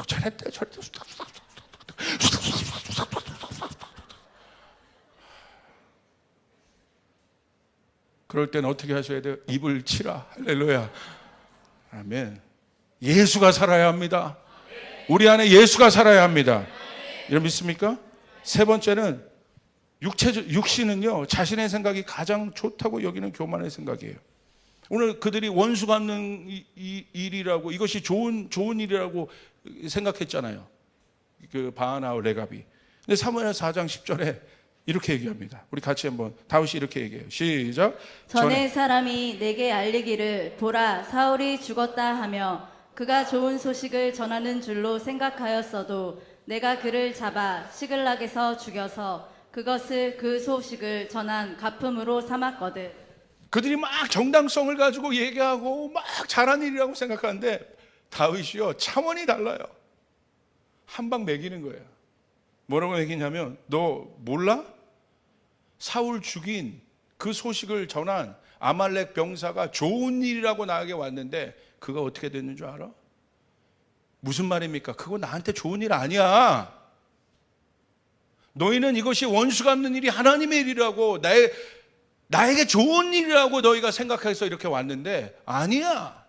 잘했대 잘했대 수닥수닥 그럴 땐 어떻게 하셔야 돼요? 입을 치라. 할렐루야. 아멘. 예수가 살아야 합니다. 우리 안에 예수가 살아야 합니다. 이런 믿습니까? 세 번째는 육신은요, 자신의 생각이 가장 좋다고 여기는 교만의 생각이에요. 오늘 그들이 원수 갚는 일이라고, 이것이 좋은 일이라고 생각했잖아요. 그 바하나와 레갑이. 근데 사무엘 4장 10절에 이렇게 얘기합니다. 우리 같이 한번 다윗이 이렇게 얘기해요. 시작. 전에 사람이 내게 알리기를 보라 사울이 죽었다 하며 그가 좋은 소식을 전하는 줄로 생각하였어도 내가 그를 잡아 시글락에서 죽여서 그 소식을 전한 가품으로 삼았거든. 그들이 막 정당성을 가지고 얘기하고 막 잘한 일이라고 생각하는데 다윗이요 차원이 달라요. 한 방 매기는 거예요. 뭐라고 매기냐면 너 몰라? 사울 죽인 그 소식을 전한 아말렉 병사가 좋은 일이라고 나에게 왔는데 그가 어떻게 됐는 줄 알아? 무슨 말입니까? 그거 나한테 좋은 일 아니야. 너희는 이것이 원수 갚는 일이 하나님의 일이라고 나에게 좋은 일이라고 너희가 생각해서 이렇게 왔는데 아니야.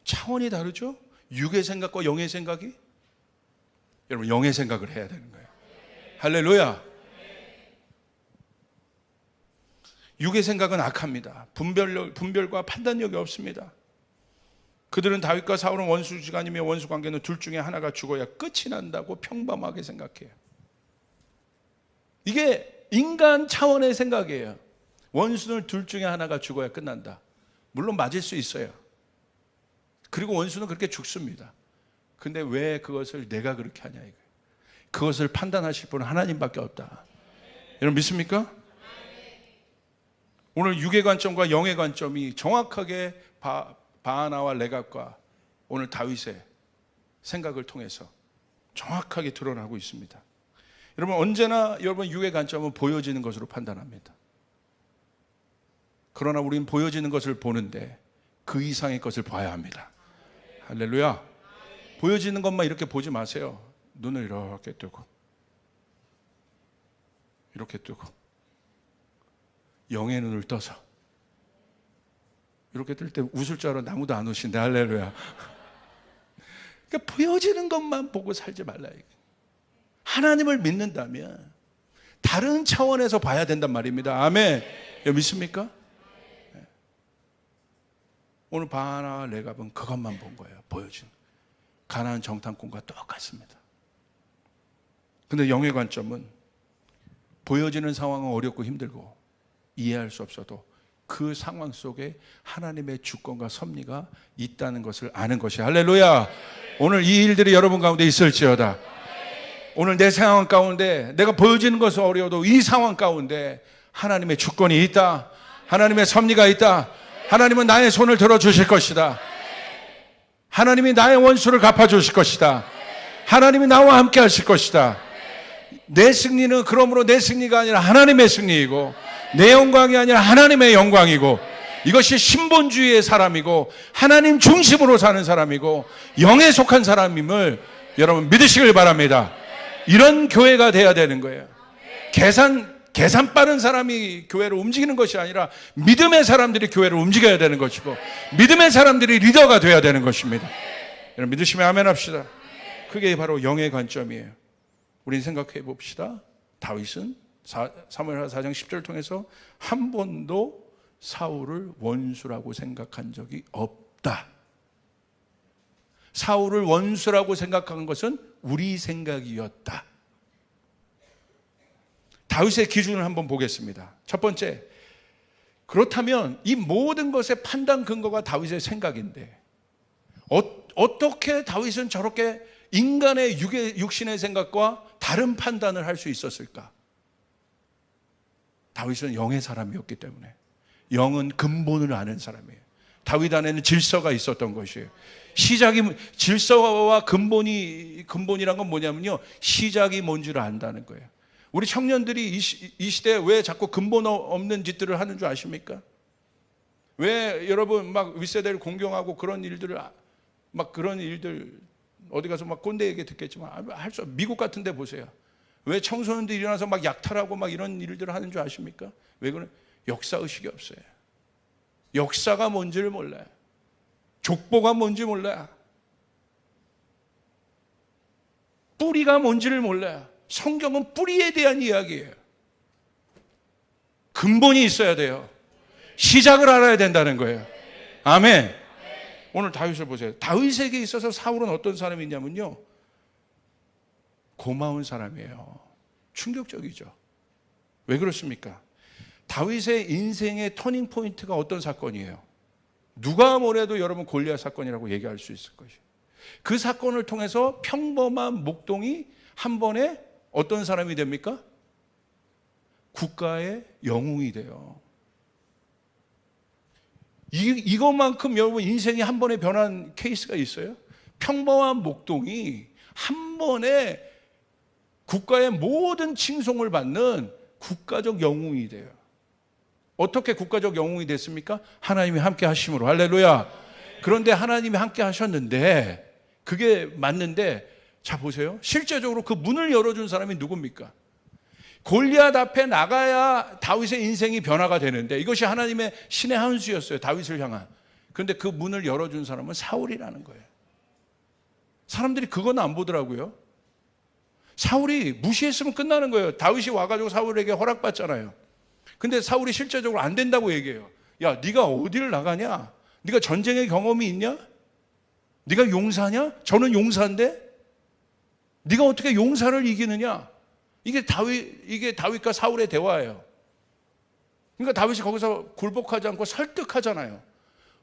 차원이 다르죠? 육의 생각과 영의 생각이? 여러분 영의 생각을 해야 되는 거예요. 할렐루야. 육의 생각은 악합니다. 분별과 판단력이 없습니다. 그들은 다윗과 사울은 원수지간이며 원수 관계는 둘 중에 하나가 죽어야 끝이 난다고 평범하게 생각해요. 이게 인간 차원의 생각이에요. 원수는 둘 중에 하나가 죽어야 끝난다. 물론 맞을 수 있어요. 그리고 원수는 그렇게 죽습니다. 근데 왜 그것을 내가 그렇게 하냐 이거예요. 그것을 판단하실 분은 하나님밖에 없다. 여러분 믿습니까? 오늘 육의 관점과 영의 관점이 정확하게 바하나와 레갑과 오늘 다윗의 생각을 통해서 정확하게 드러나고 있습니다. 여러분 언제나 여러분 육의 관점은 보여지는 것으로 판단합니다. 그러나 우리는 보여지는 것을 보는데 그 이상의 것을 봐야 합니다. 할렐루야. 보여지는 것만 이렇게 보지 마세요. 눈을 이렇게 뜨고 이렇게 뜨고 영의 눈을 떠서 이렇게 뜰 때 웃을 줄 알아. 아무도 안 웃신데 할렐루야. 그러니까 보여지는 것만 보고 살지 말라. 하나님을 믿는다면 다른 차원에서 봐야 된단 말입니다. 아멘. 믿습니까? 오늘 바하나와 레갑은 그것만 본 거예요. 보여지는 가나안 정탐꾼과 똑같습니다. 근데 영의 관점은 보여지는 상황은 어렵고 힘들고 이해할 수 없어도 그 상황 속에 하나님의 주권과 섭리가 있다는 것을 아는 것이 할렐루야. 오늘 이 일들이 여러분 가운데 있을지어다. 오늘 내 상황 가운데 내가 보여지는 것은 어려워도 이 상황 가운데 하나님의 주권이 있다. 하나님의 섭리가 있다. 하나님은 나의 손을 들어주실 것이다. 하나님이 나의 원수를 갚아주실 것이다. 하나님이 나와 함께 하실 것이다. 내 승리는 그러므로 내 승리가 아니라 하나님의 승리이고 내 영광이 아니라 하나님의 영광이고 이것이 신본주의의 사람이고 하나님 중심으로 사는 사람이고 영에 속한 사람임을 여러분 믿으시길 바랍니다. 이런 교회가 돼야 되는 거예요. 계산 빠른 사람이 교회를 움직이는 것이 아니라 믿음의 사람들이 교회를 움직여야 되는 것이고 믿음의 사람들이 리더가 돼야 되는 것입니다. 여러분 믿으시면 아멘 합시다. 그게 바로 영의 관점이에요. 우린 생각해 봅시다. 다윗은 사무엘 4장 10절을 통해서 한 번도 사울을 원수라고 생각한 적이 없다. 사울을 원수라고 생각한 것은 우리 생각이었다. 다윗의 기준을 한번 보겠습니다. 첫 번째, 그렇다면 이 모든 것의 판단 근거가 다윗의 생각인데 어떻게 다윗은 저렇게 인간의 육신의 생각과 다른 판단을 할 수 있었을까? 다윗은 영의 사람이었기 때문에. 영은 근본을 아는 사람이에요. 다윗 안에는 질서가 있었던 것이에요. 질서와 근본이란 건 뭐냐면요, 시작이 뭔 줄 안다는 거예요. 우리 청년들이 이 시대에 왜 자꾸 근본 없는 짓들을 하는 줄 아십니까? 왜 여러분 막 윗세대를 공경하고 그런 일들 어디 가서 막 꼰대 얘기 듣겠지만 미국 같은 데 보세요. 왜 청소년들이 일어나서 막 약탈하고 막 이런 일들을 하는 줄 아십니까? 왜 그래? 역사의식이 없어요. 역사가 뭔지를 몰라요. 족보가 뭔지 몰라요. 뿌리가 뭔지를 몰라요. 성경은 뿌리에 대한 이야기예요. 근본이 있어야 돼요. 시작을 알아야 된다는 거예요. 아멘. 오늘 다윗을 보세요. 다윗에게 있어서 사울은 어떤 사람이냐면요, 고마운 사람이에요. 충격적이죠. 왜 그렇습니까? 다윗의 인생의 터닝 포인트가 어떤 사건이에요? 누가 뭐래도 여러분 골리앗 사건이라고 얘기할 수 있을 것이에요. 그 사건을 통해서 평범한 목동이 한 번에 어떤 사람이 됩니까? 국가의 영웅이 돼요. 이것만큼 여러분 인생이 한 번에 변한 케이스가 있어요? 평범한 목동이 한 번에 국가의 모든 칭송을 받는 국가적 영웅이 돼요. 어떻게 국가적 영웅이 됐습니까? 하나님이 함께 하심으로. 할렐루야. 그런데 하나님이 함께 하셨는데, 그게 맞는데, 자 보세요. 실제적으로 그 문을 열어준 사람이 누굽니까? 골리앗 앞에 나가야 다윗의 인생이 변화가 되는데, 이것이 하나님의 신의 한 수였어요. 다윗을 향한. 그런데 그 문을 열어준 사람은 사울이라는 거예요. 사람들이 그건 안 보더라고요. 사울이 무시했으면 끝나는 거예요. 다윗이 와가지고 사울에게 허락받잖아요. 근데 사울이 실제적으로 안 된다고 얘기해요. 야, 네가 어디를 나가냐? 네가 전쟁의 경험이 있냐? 네가 용사냐? 저는 용사인데? 네가 어떻게 용사를 이기느냐? 이게 다윗과 사울의 대화예요. 그러니까 다윗이 거기서 굴복하지 않고 설득하잖아요.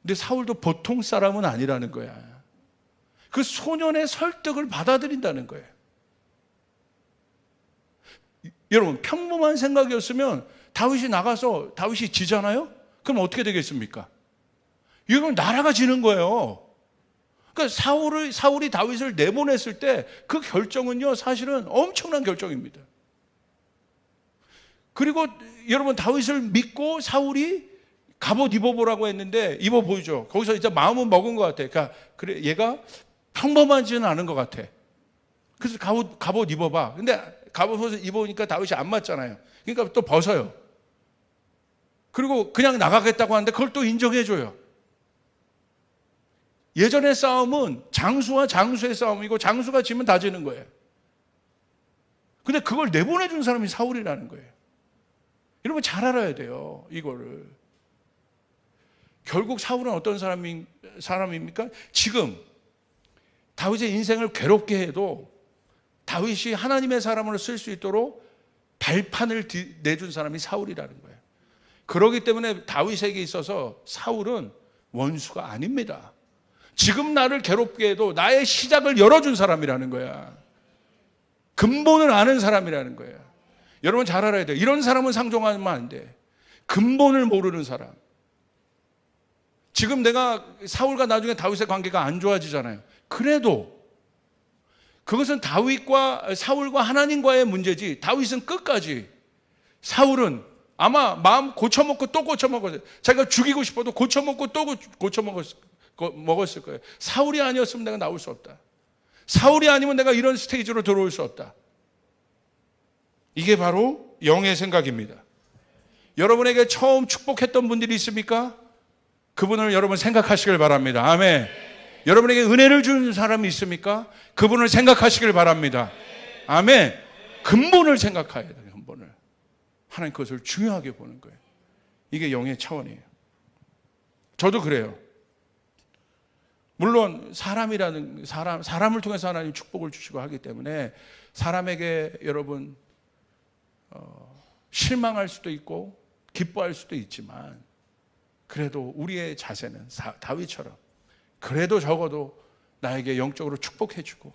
근데 사울도 보통 사람은 아니라는 거야. 그 소년의 설득을 받아들인다는 거예요. 여러분, 평범한 생각이었으면 다윗이 나가서 다윗이 지잖아요? 그럼 어떻게 되겠습니까? 이건 나라가 지는 거예요. 그러니까 사울이 다윗을 내보냈을 때 그 결정은요, 사실은 엄청난 결정입니다. 그리고 여러분, 다윗을 믿고 사울이 갑옷 입어보라고 했는데 입어보이죠. 거기서 이제 마음은 먹은 것 같아. 그러니까 그래, 얘가 평범하지는 않은 것 같아. 그래서 갑옷 입어봐. 근데 갑옷을 입으니까 다윗이 안 맞잖아요. 그러니까 또 벗어요. 그리고 그냥 나가겠다고 하는데 그걸 또 인정해줘요. 예전의 싸움은 장수와 장수의 싸움이고 장수가 지면 다 지는 거예요. 근데 그걸 내보내준 사람이 사울이라는 거예요. 여러분 잘 알아야 돼요, 이거를. 결국 사울은 어떤 사람입니까? 지금 다윗의 인생을 괴롭게 해도 다윗이 하나님의 사람으로 쓸 수 있도록 발판을 내준 사람이 사울이라는 거예요. 그렇기 때문에 다윗에게 있어서 사울은 원수가 아닙니다. 지금 나를 괴롭게 해도 나의 시작을 열어준 사람이라는 거야. 근본을 아는 사람이라는 거야. 여러분 잘 알아야 돼요. 이런 사람은 상종하면 안 돼. 근본을 모르는 사람. 지금 내가 사울과 나중에 다윗의 관계가 안 좋아지잖아요. 그래도 그것은 사울과 하나님과의 문제지, 다윗은 끝까지, 사울은 아마 마음 고쳐먹고 또 고쳐먹었어요. 자기가 죽이고 싶어도 고쳐먹고 또 고쳐먹었을 거예요. 사울이 아니었으면 내가 나올 수 없다. 사울이 아니면 내가 이런 스테이지로 들어올 수 없다. 이게 바로 영의 생각입니다. 여러분에게 처음 축복했던 분들이 있습니까? 그분을 여러분 생각하시길 바랍니다. 아멘. 여러분에게 은혜를 준 사람이 있습니까? 그분을 생각하시길 바랍니다. 아멘. 근본을 생각해야 돼요. 근본을. 하나님 그것을 중요하게 보는 거예요. 이게 영의 차원이에요. 저도 그래요. 물론 사람을 통해서 하나님 축복을 주시고 하기 때문에 사람에게 여러분 실망할 수도 있고 기뻐할 수도 있지만, 그래도 우리의 자세는 다윗처럼 그래도 적어도 나에게 영적으로 축복해주고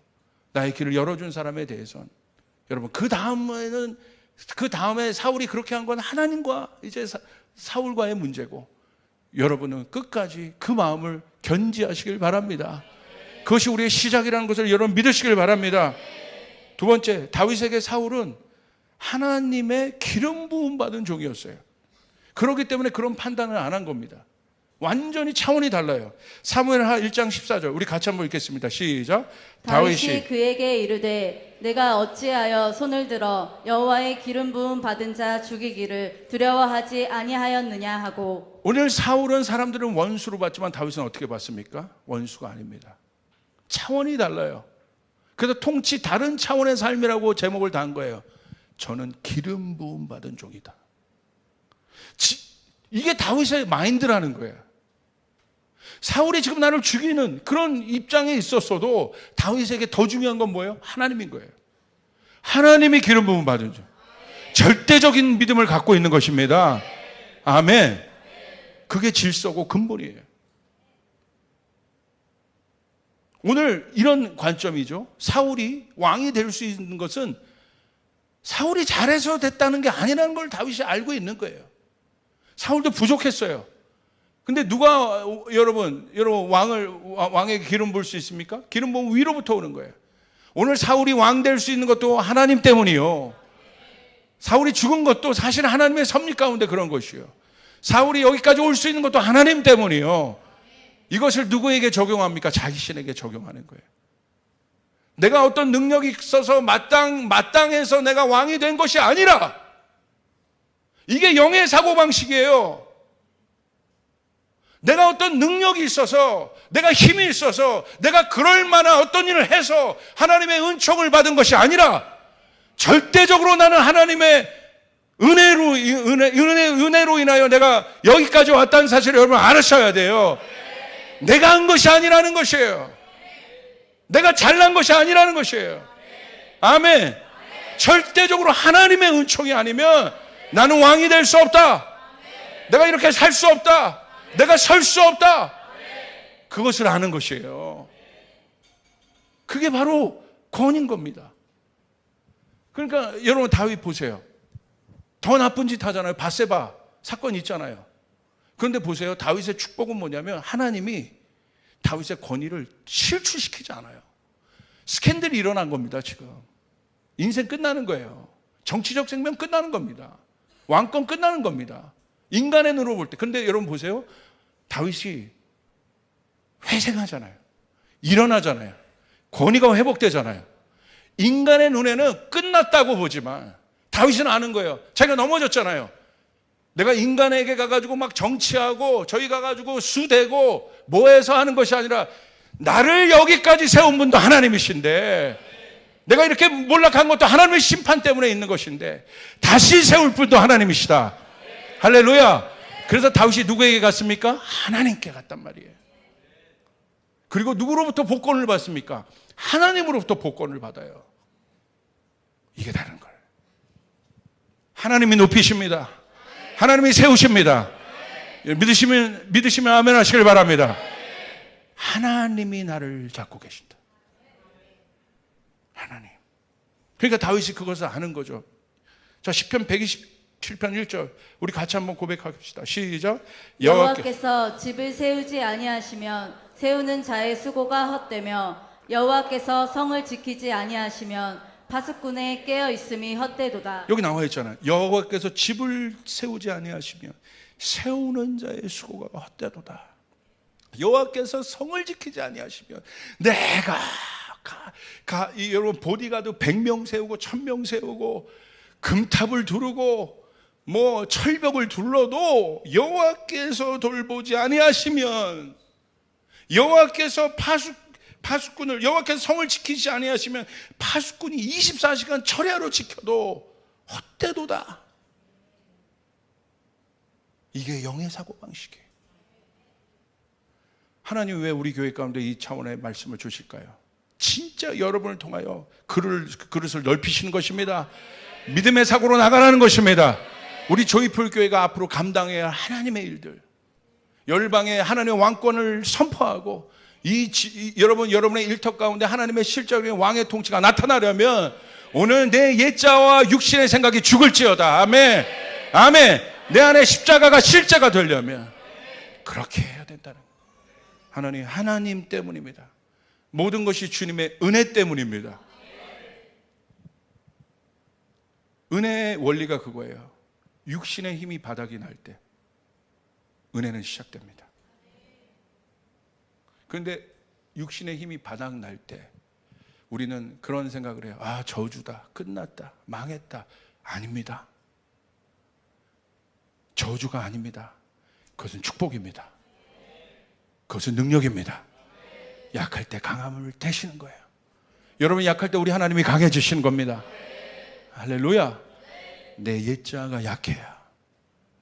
나의 길을 열어준 사람에 대해서는 여러분 그 다음에는 그 다음에 사울이 그렇게 한 건 하나님과 이제 사울과의 문제고, 여러분은 끝까지 그 마음을 견지하시길 바랍니다. 그것이 우리의 시작이라는 것을 여러분 믿으시길 바랍니다. 두 번째, 다윗에게 사울은 하나님의 기름 부음 받은 종이었어요. 그렇기 때문에 그런 판단을 안 한 겁니다. 완전히 차원이 달라요. 사무엘하 1장 14절 우리 같이 한번 읽겠습니다. 시작. 다윗이 그에게 이르되 내가 어찌하여 손을 들어 여호와의 기름 부음 받은 자 죽이기를 두려워하지 아니하였느냐 하고. 오늘 사울은 사람들은 원수로 봤지만 다윗은 어떻게 봤습니까? 원수가 아닙니다. 차원이 달라요. 그래서 통치 다른 차원의 삶이라고 제목을 단 거예요. 저는 기름 부음 받은 종이다. 이게 다윗의 마인드라는 거예요. 사울이 지금 나를 죽이는 그런 입장에 있었어도 다윗에게 더 중요한 건 뭐예요? 하나님인 거예요. 하나님이 기름 부음 받은 종. 절대적인 믿음을 갖고 있는 것입니다. 아멘. 그게 질서고 근본이에요. 오늘 이런 관점이죠. 사울이 왕이 될 수 있는 것은 사울이 잘해서 됐다는 게 아니라는 걸 다윗이 알고 있는 거예요. 사울도 부족했어요. 근데 누가 여러분 왕에게 기름 부을 수 있습니까? 기름 부으면 위로부터 오는 거예요. 오늘 사울이 왕 될 수 있는 것도 하나님 때문이요. 사울이 죽은 것도 사실 하나님의 섭리 가운데 그런 것이요. 사울이 여기까지 올 수 있는 것도 하나님 때문이요. 이것을 누구에게 적용합니까? 자신에게 적용하는 거예요. 내가 어떤 능력이 있어서 마땅해서 내가 왕이 된 것이 아니라, 이게 영의 사고방식이에요. 내가 어떤 능력이 있어서, 내가 힘이 있어서, 내가 그럴 만한 어떤 일을 해서 하나님의 은총을 받은 것이 아니라, 절대적으로 나는 하나님의 은혜로 인하여 내가 여기까지 왔다는 사실을 여러분 알으셔야 돼요. 내가 한 것이 아니라는 것이에요. 내가 잘난 것이 아니라는 것이에요. 아멘. 절대적으로 하나님의 은총이 아니면 나는 왕이 될 수 없다. 내가 이렇게 살 수 없다. 내가 설 수 없다. 그것을 아는 것이에요. 그게 바로 권인 겁니다. 그러니까 여러분 다윗 보세요. 더 나쁜 짓 하잖아요. 밧세바 사건 있잖아요. 그런데 보세요. 다윗의 축복은 뭐냐면 하나님이 다윗의 권위를 실추시키지 않아요. 스캔들이 일어난 겁니다. 지금 인생 끝나는 거예요. 정치적 생명 끝나는 겁니다. 왕권 끝나는 겁니다. 인간의 눈으로 볼 때. 그런데 여러분 보세요. 다윗이 회생하잖아요. 일어나잖아요. 권위가 회복되잖아요. 인간의 눈에는 끝났다고 보지만 다윗은 아는 거예요. 자기가 넘어졌잖아요. 내가 인간에게 가가지고 막 정치하고 저희 가가지고 수대고 뭐해서 하는 것이 아니라 나를 여기까지 세운 분도 하나님이신데, 내가 이렇게 몰락한 것도 하나님의 심판 때문에 있는 것인데 다시 세울 분도 하나님이시다. 할렐루야. 그래서 다윗이 누구에게 갔습니까? 하나님께 갔단 말이에요. 그리고 누구로부터 복권을 받습니까? 하나님으로부터 복권을 받아요. 이게 다른 거예요. 하나님이 높이십니다. 하나님이 세우십니다. 믿으시면 아멘 하시길 바랍니다. 하나님이 나를 잡고 계신다. 하나님. 그러니까 다윗이 그것을 아는 거죠. 자, 시편 127편 1절 우리 같이 한번 고백합시다. 시작. 여호와께서 집을 세우지 아니하시면 세우는 자의 수고가 헛되며 여호와께서 성을 지키지 아니하시면 파수꾼의 깨어 있음이 헛되도다. 여기 나와 있잖아요. 여호와께서 집을 세우지 아니하시면 세우는 자의 수고가 헛되도다. 여호와께서 성을 지키지 아니하시면 내가 여러분 보디가드 100명 세우고 1000명 세우고 금탑을 두르고 뭐 철벽을 둘러도 여호와께서 돌보지 아니하시면, 여호와께서 파수꾼을, 여호와께서 성을 지키지 아니하시면 파수꾼이 24시간 철야로 지켜도 헛되도다. 이게 영의 사고방식이에요. 하나님 왜 우리 교회 가운데 이 차원의 말씀을 주실까요? 진짜 여러분을 통하여 그릇을 넓히시는 것입니다. 믿음의 사고로 나가라는 것입니다. 우리 조이풀 교회가 앞으로 감당해야 할 하나님의 일들, 열방에 하나님의 왕권을 선포하고 여러분의 일터 가운데 하나님의 실적인 왕의 통치가 나타나려면 오늘 내 옛자와 육신의 생각이 죽을지어다. 아멘. 아멘. 내 안에 십자가가 실제가 되려면 그렇게 해야 된다는 거예요. 하나님 때문입니다. 모든 것이 주님의 은혜 때문입니다. 은혜의 원리가 그거예요. 육신의 힘이 바닥이 날 때 은혜는 시작됩니다. 그런데 육신의 힘이 바닥 날 때 우리는 그런 생각을 해요. 아, 저주다, 끝났다, 망했다. 아닙니다. 저주가 아닙니다. 그것은 축복입니다. 그것은 능력입니다. 약할 때 강함을 대시는 거예요. 여러분, 약할 때 우리 하나님이 강해지시는 겁니다. 할렐루야. 내 옛자가 약해야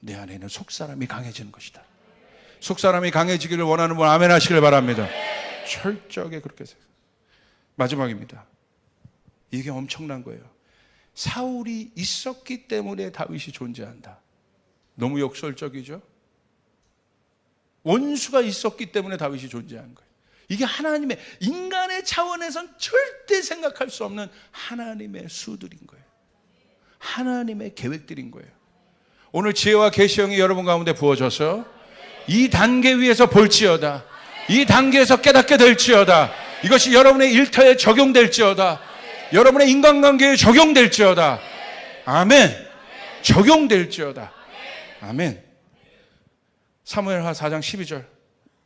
내 안에 있는 속사람이 강해지는 것이다. 속사람이 강해지기를 원하는 분 아멘 하시길 바랍니다. 철저하게 그렇게 해서. 마지막입니다. 이게 엄청난 거예요. 사울이 있었기 때문에 다윗이 존재한다. 너무 역설적이죠? 원수가 있었기 때문에 다윗이 존재한 거예요. 이게 하나님의, 인간의 차원에선 절대 생각할 수 없는 하나님의 수들인 거예요. 하나님의 계획들인 거예요. 오늘 지혜와 계시형이 여러분 가운데 부어져서 이 단계 위에서 볼지어다. 이 단계에서 깨닫게 될지어다. 이것이 여러분의 일터에 적용될지어다. 여러분의 인간관계에 적용될지어다. 아멘. 적용될지어다. 아멘. 사무엘하 4장 12절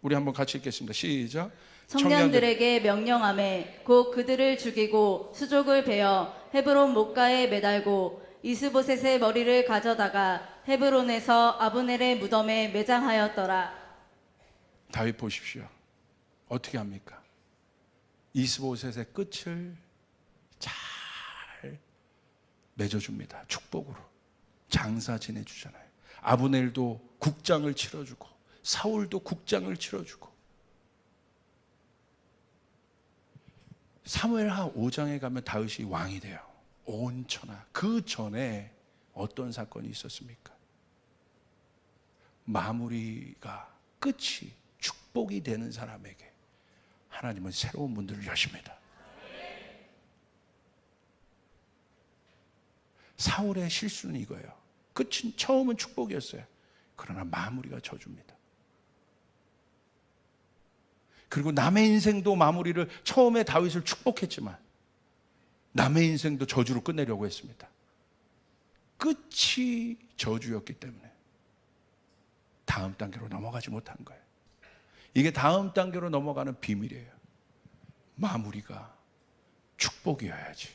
우리 한번 같이 읽겠습니다. 시작. 청년들에게 명령하매 곧 그들을 죽이고 수족을 베어 헤브론 목가에 매달고 이스보셋의 머리를 가져다가 헤브론에서 아브넬의 무덤에 매장하였더라. 다윗 보십시오. 어떻게 합니까? 이스보셋의 끝을 잘 맺어줍니다. 축복으로 장사 지내주잖아요. 아브넬도 국장을 치러주고 사울도 국장을 치러주고. 사무엘하 5장에 가면 다윗이 왕이 돼요. 온 천하. 그 전에 어떤 사건이 있었습니까? 마무리가, 끝이 축복이 되는 사람에게 하나님은 새로운 문들을 여십니다. 사울의 실수는 이거예요. 끝은, 처음은 축복이었어요. 그러나 마무리가 저주입니다. 그리고 남의 인생도 마무리를, 처음에 다윗을 축복했지만 남의 인생도 저주로 끝내려고 했습니다. 끝이 저주였기 때문에 다음 단계로 넘어가지 못한 거예요. 이게 다음 단계로 넘어가는 비밀이에요. 마무리가 축복이어야지.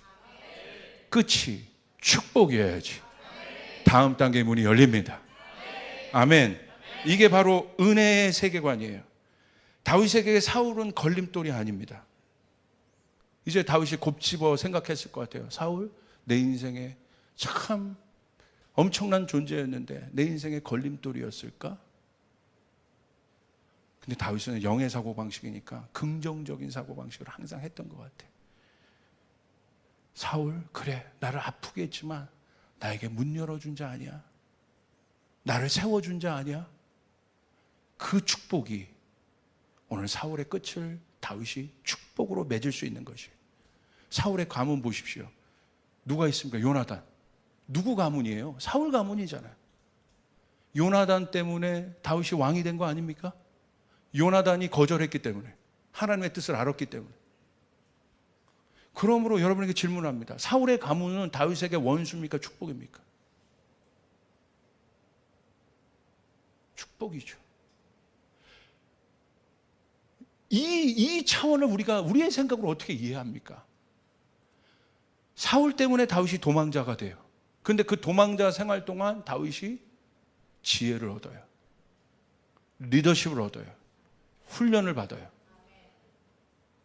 끝이 축복이어야지. 다음 단계의 문이 열립니다. 아멘. 이게 바로 은혜의 세계관이에요. 다윗에게 사울은 걸림돌이 아닙니다. 이제 다윗이 곱씹어 생각했을 것 같아요. 사울, 내 인생에 참 엄청난 존재였는데 내 인생의 걸림돌이었을까? 근데 다윗은 영의 사고방식이니까 긍정적인 사고방식을 항상 했던 것 같아요. 사울, 그래, 나를 아프게 했지만 나에게 문 열어준 자 아니야? 나를 세워준 자 아니야? 그 축복이 오늘 사울의 끝을 다윗이 축복으로 맺을 수 있는 것이에요. 사울의 가문 보십시오. 누가 있습니까? 요나단. 누구 가문이에요? 사울 가문이잖아요. 요나단 때문에 다윗이 왕이 된 거 아닙니까? 요나단이 거절했기 때문에, 하나님의 뜻을 알았기 때문에. 그러므로 여러분에게 질문합니다. 사울의 가문은 다윗에게 원수입니까? 축복입니까? 축복이죠. 이 차원을 우리의 생각으로 어떻게 이해합니까? 사울 때문에 다윗이 도망자가 돼요. 그런데 그 도망자 생활 동안 다윗이 지혜를 얻어요. 리더십을 얻어요. 훈련을 받아요.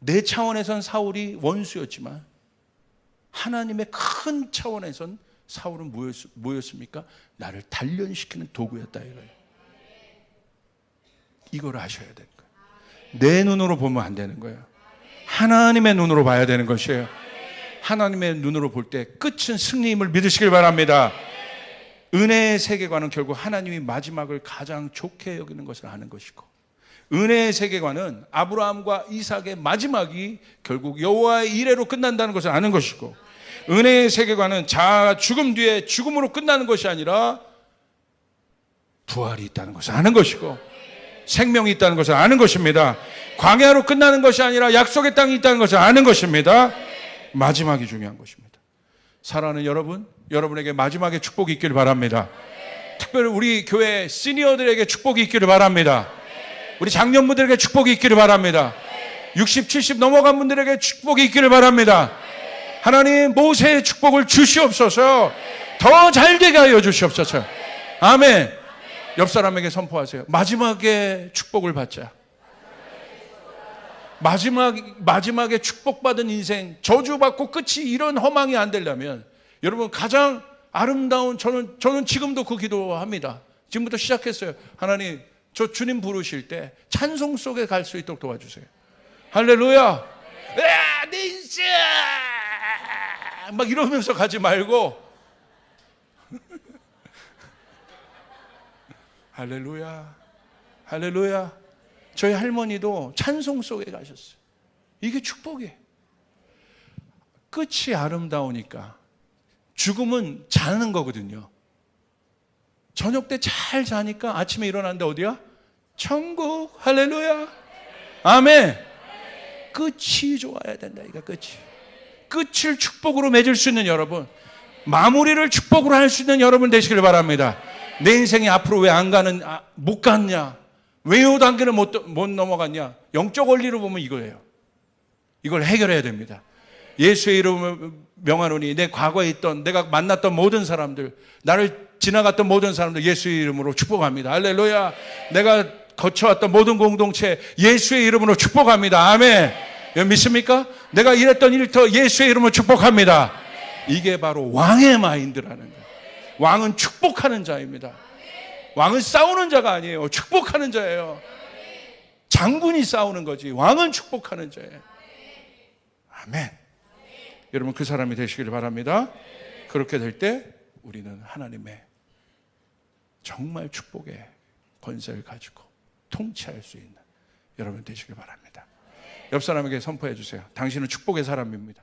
내 차원에선 사울이 원수였지만 하나님의 큰 차원에선 사울은 뭐였습니까? 나를 단련시키는 도구였다 이거예요. 이걸 아셔야 되는 거예요. 내 눈으로 보면 안 되는 거예요. 하나님의 눈으로 봐야 되는 것이에요. 하나님의 눈으로 볼 때 끝은 승리임을 믿으시길 바랍니다. 은혜의 세계관은 결국 하나님이 마지막을 가장 좋게 여기는 것을 아는 것이고, 은혜의 세계관은 아브라함과 이삭의 마지막이 결국 여호와의 이레로 끝난다는 것을 아는 것이고, 은혜의 세계관은 자아가 죽음 뒤에 죽음으로 끝나는 것이 아니라 부활이 있다는 것을 아는 것이고 생명이 있다는 것을 아는 것입니다. 광야로 끝나는 것이 아니라 약속의 땅이 있다는 것을 아는 것입니다. 마지막이 중요한 것입니다. 사랑하는 여러분, 여러분에게 마지막에 축복이 있기를 바랍니다. 특별히 우리 교회 시니어들에게 축복이 있기를 바랍니다. 우리 장년분들에게 축복이 있기를 바랍니다. 60, 70 넘어간 분들에게 축복이 있기를 바랍니다. 하나님 모세의 축복을 주시옵소서. 더 잘되게 하여 주시옵소서. 아멘. 옆 사람에게 선포하세요. 마지막에 축복을 받자. 마지막에 축복받은 인생, 저주받고 끝이 이런 허망이 안 되려면 여러분 가장 아름다운, 저는 지금도 그 기도합니다. 지금부터 시작했어요. 하나님, 저 주님 부르실 때 찬송 속에 갈 수 있도록 도와주세요. 할렐루야. 내 인생 막 이러면서 가지 말고 할렐루야, 할렐루야. 저희 할머니도 찬송 속에 가셨어요. 이게 축복이에요. 끝이 아름다우니까. 죽음은 자는 거거든요. 저녁 때 잘 자니까 아침에 일어났는데 어디야? 천국. 할렐루야. 아멘. 끝이 좋아야 된다. 이거 끝을 축복으로 맺을 수 있는 여러분, 마무리를 축복으로 할 수 있는 여러분 되시길 바랍니다. 내 인생이 앞으로 왜 못 갔냐? 왜 요 단계를 못 넘어갔냐? 영적 원리로 보면 이거예요. 이걸 해결해야 됩니다. 예수의 이름을 명하노니 내 과거에 있던, 내가 만났던 모든 사람들, 나를 지나갔던 모든 사람들 예수의 이름으로 축복합니다. 할렐루야. 내가 거쳐왔던 모든 공동체 예수의 이름으로 축복합니다. 아멘. 믿습니까? 내가 일했던 일터 예수의 이름으로 축복합니다. 이게 바로 왕의 마인드라는 거예요. 왕은 축복하는 자입니다. 왕은 싸우는 자가 아니에요. 축복하는 자예요. 장군이 싸우는 거지. 왕은 축복하는 자예요. 아멘. 여러분 그 사람이 되시기를 바랍니다. 그렇게 될 때 우리는 하나님의 정말 축복의 권세를 가지고 통치할 수 있는 여러분 되시길 바랍니다. 옆 사람에게 선포해 주세요. 당신은 축복의 사람입니다.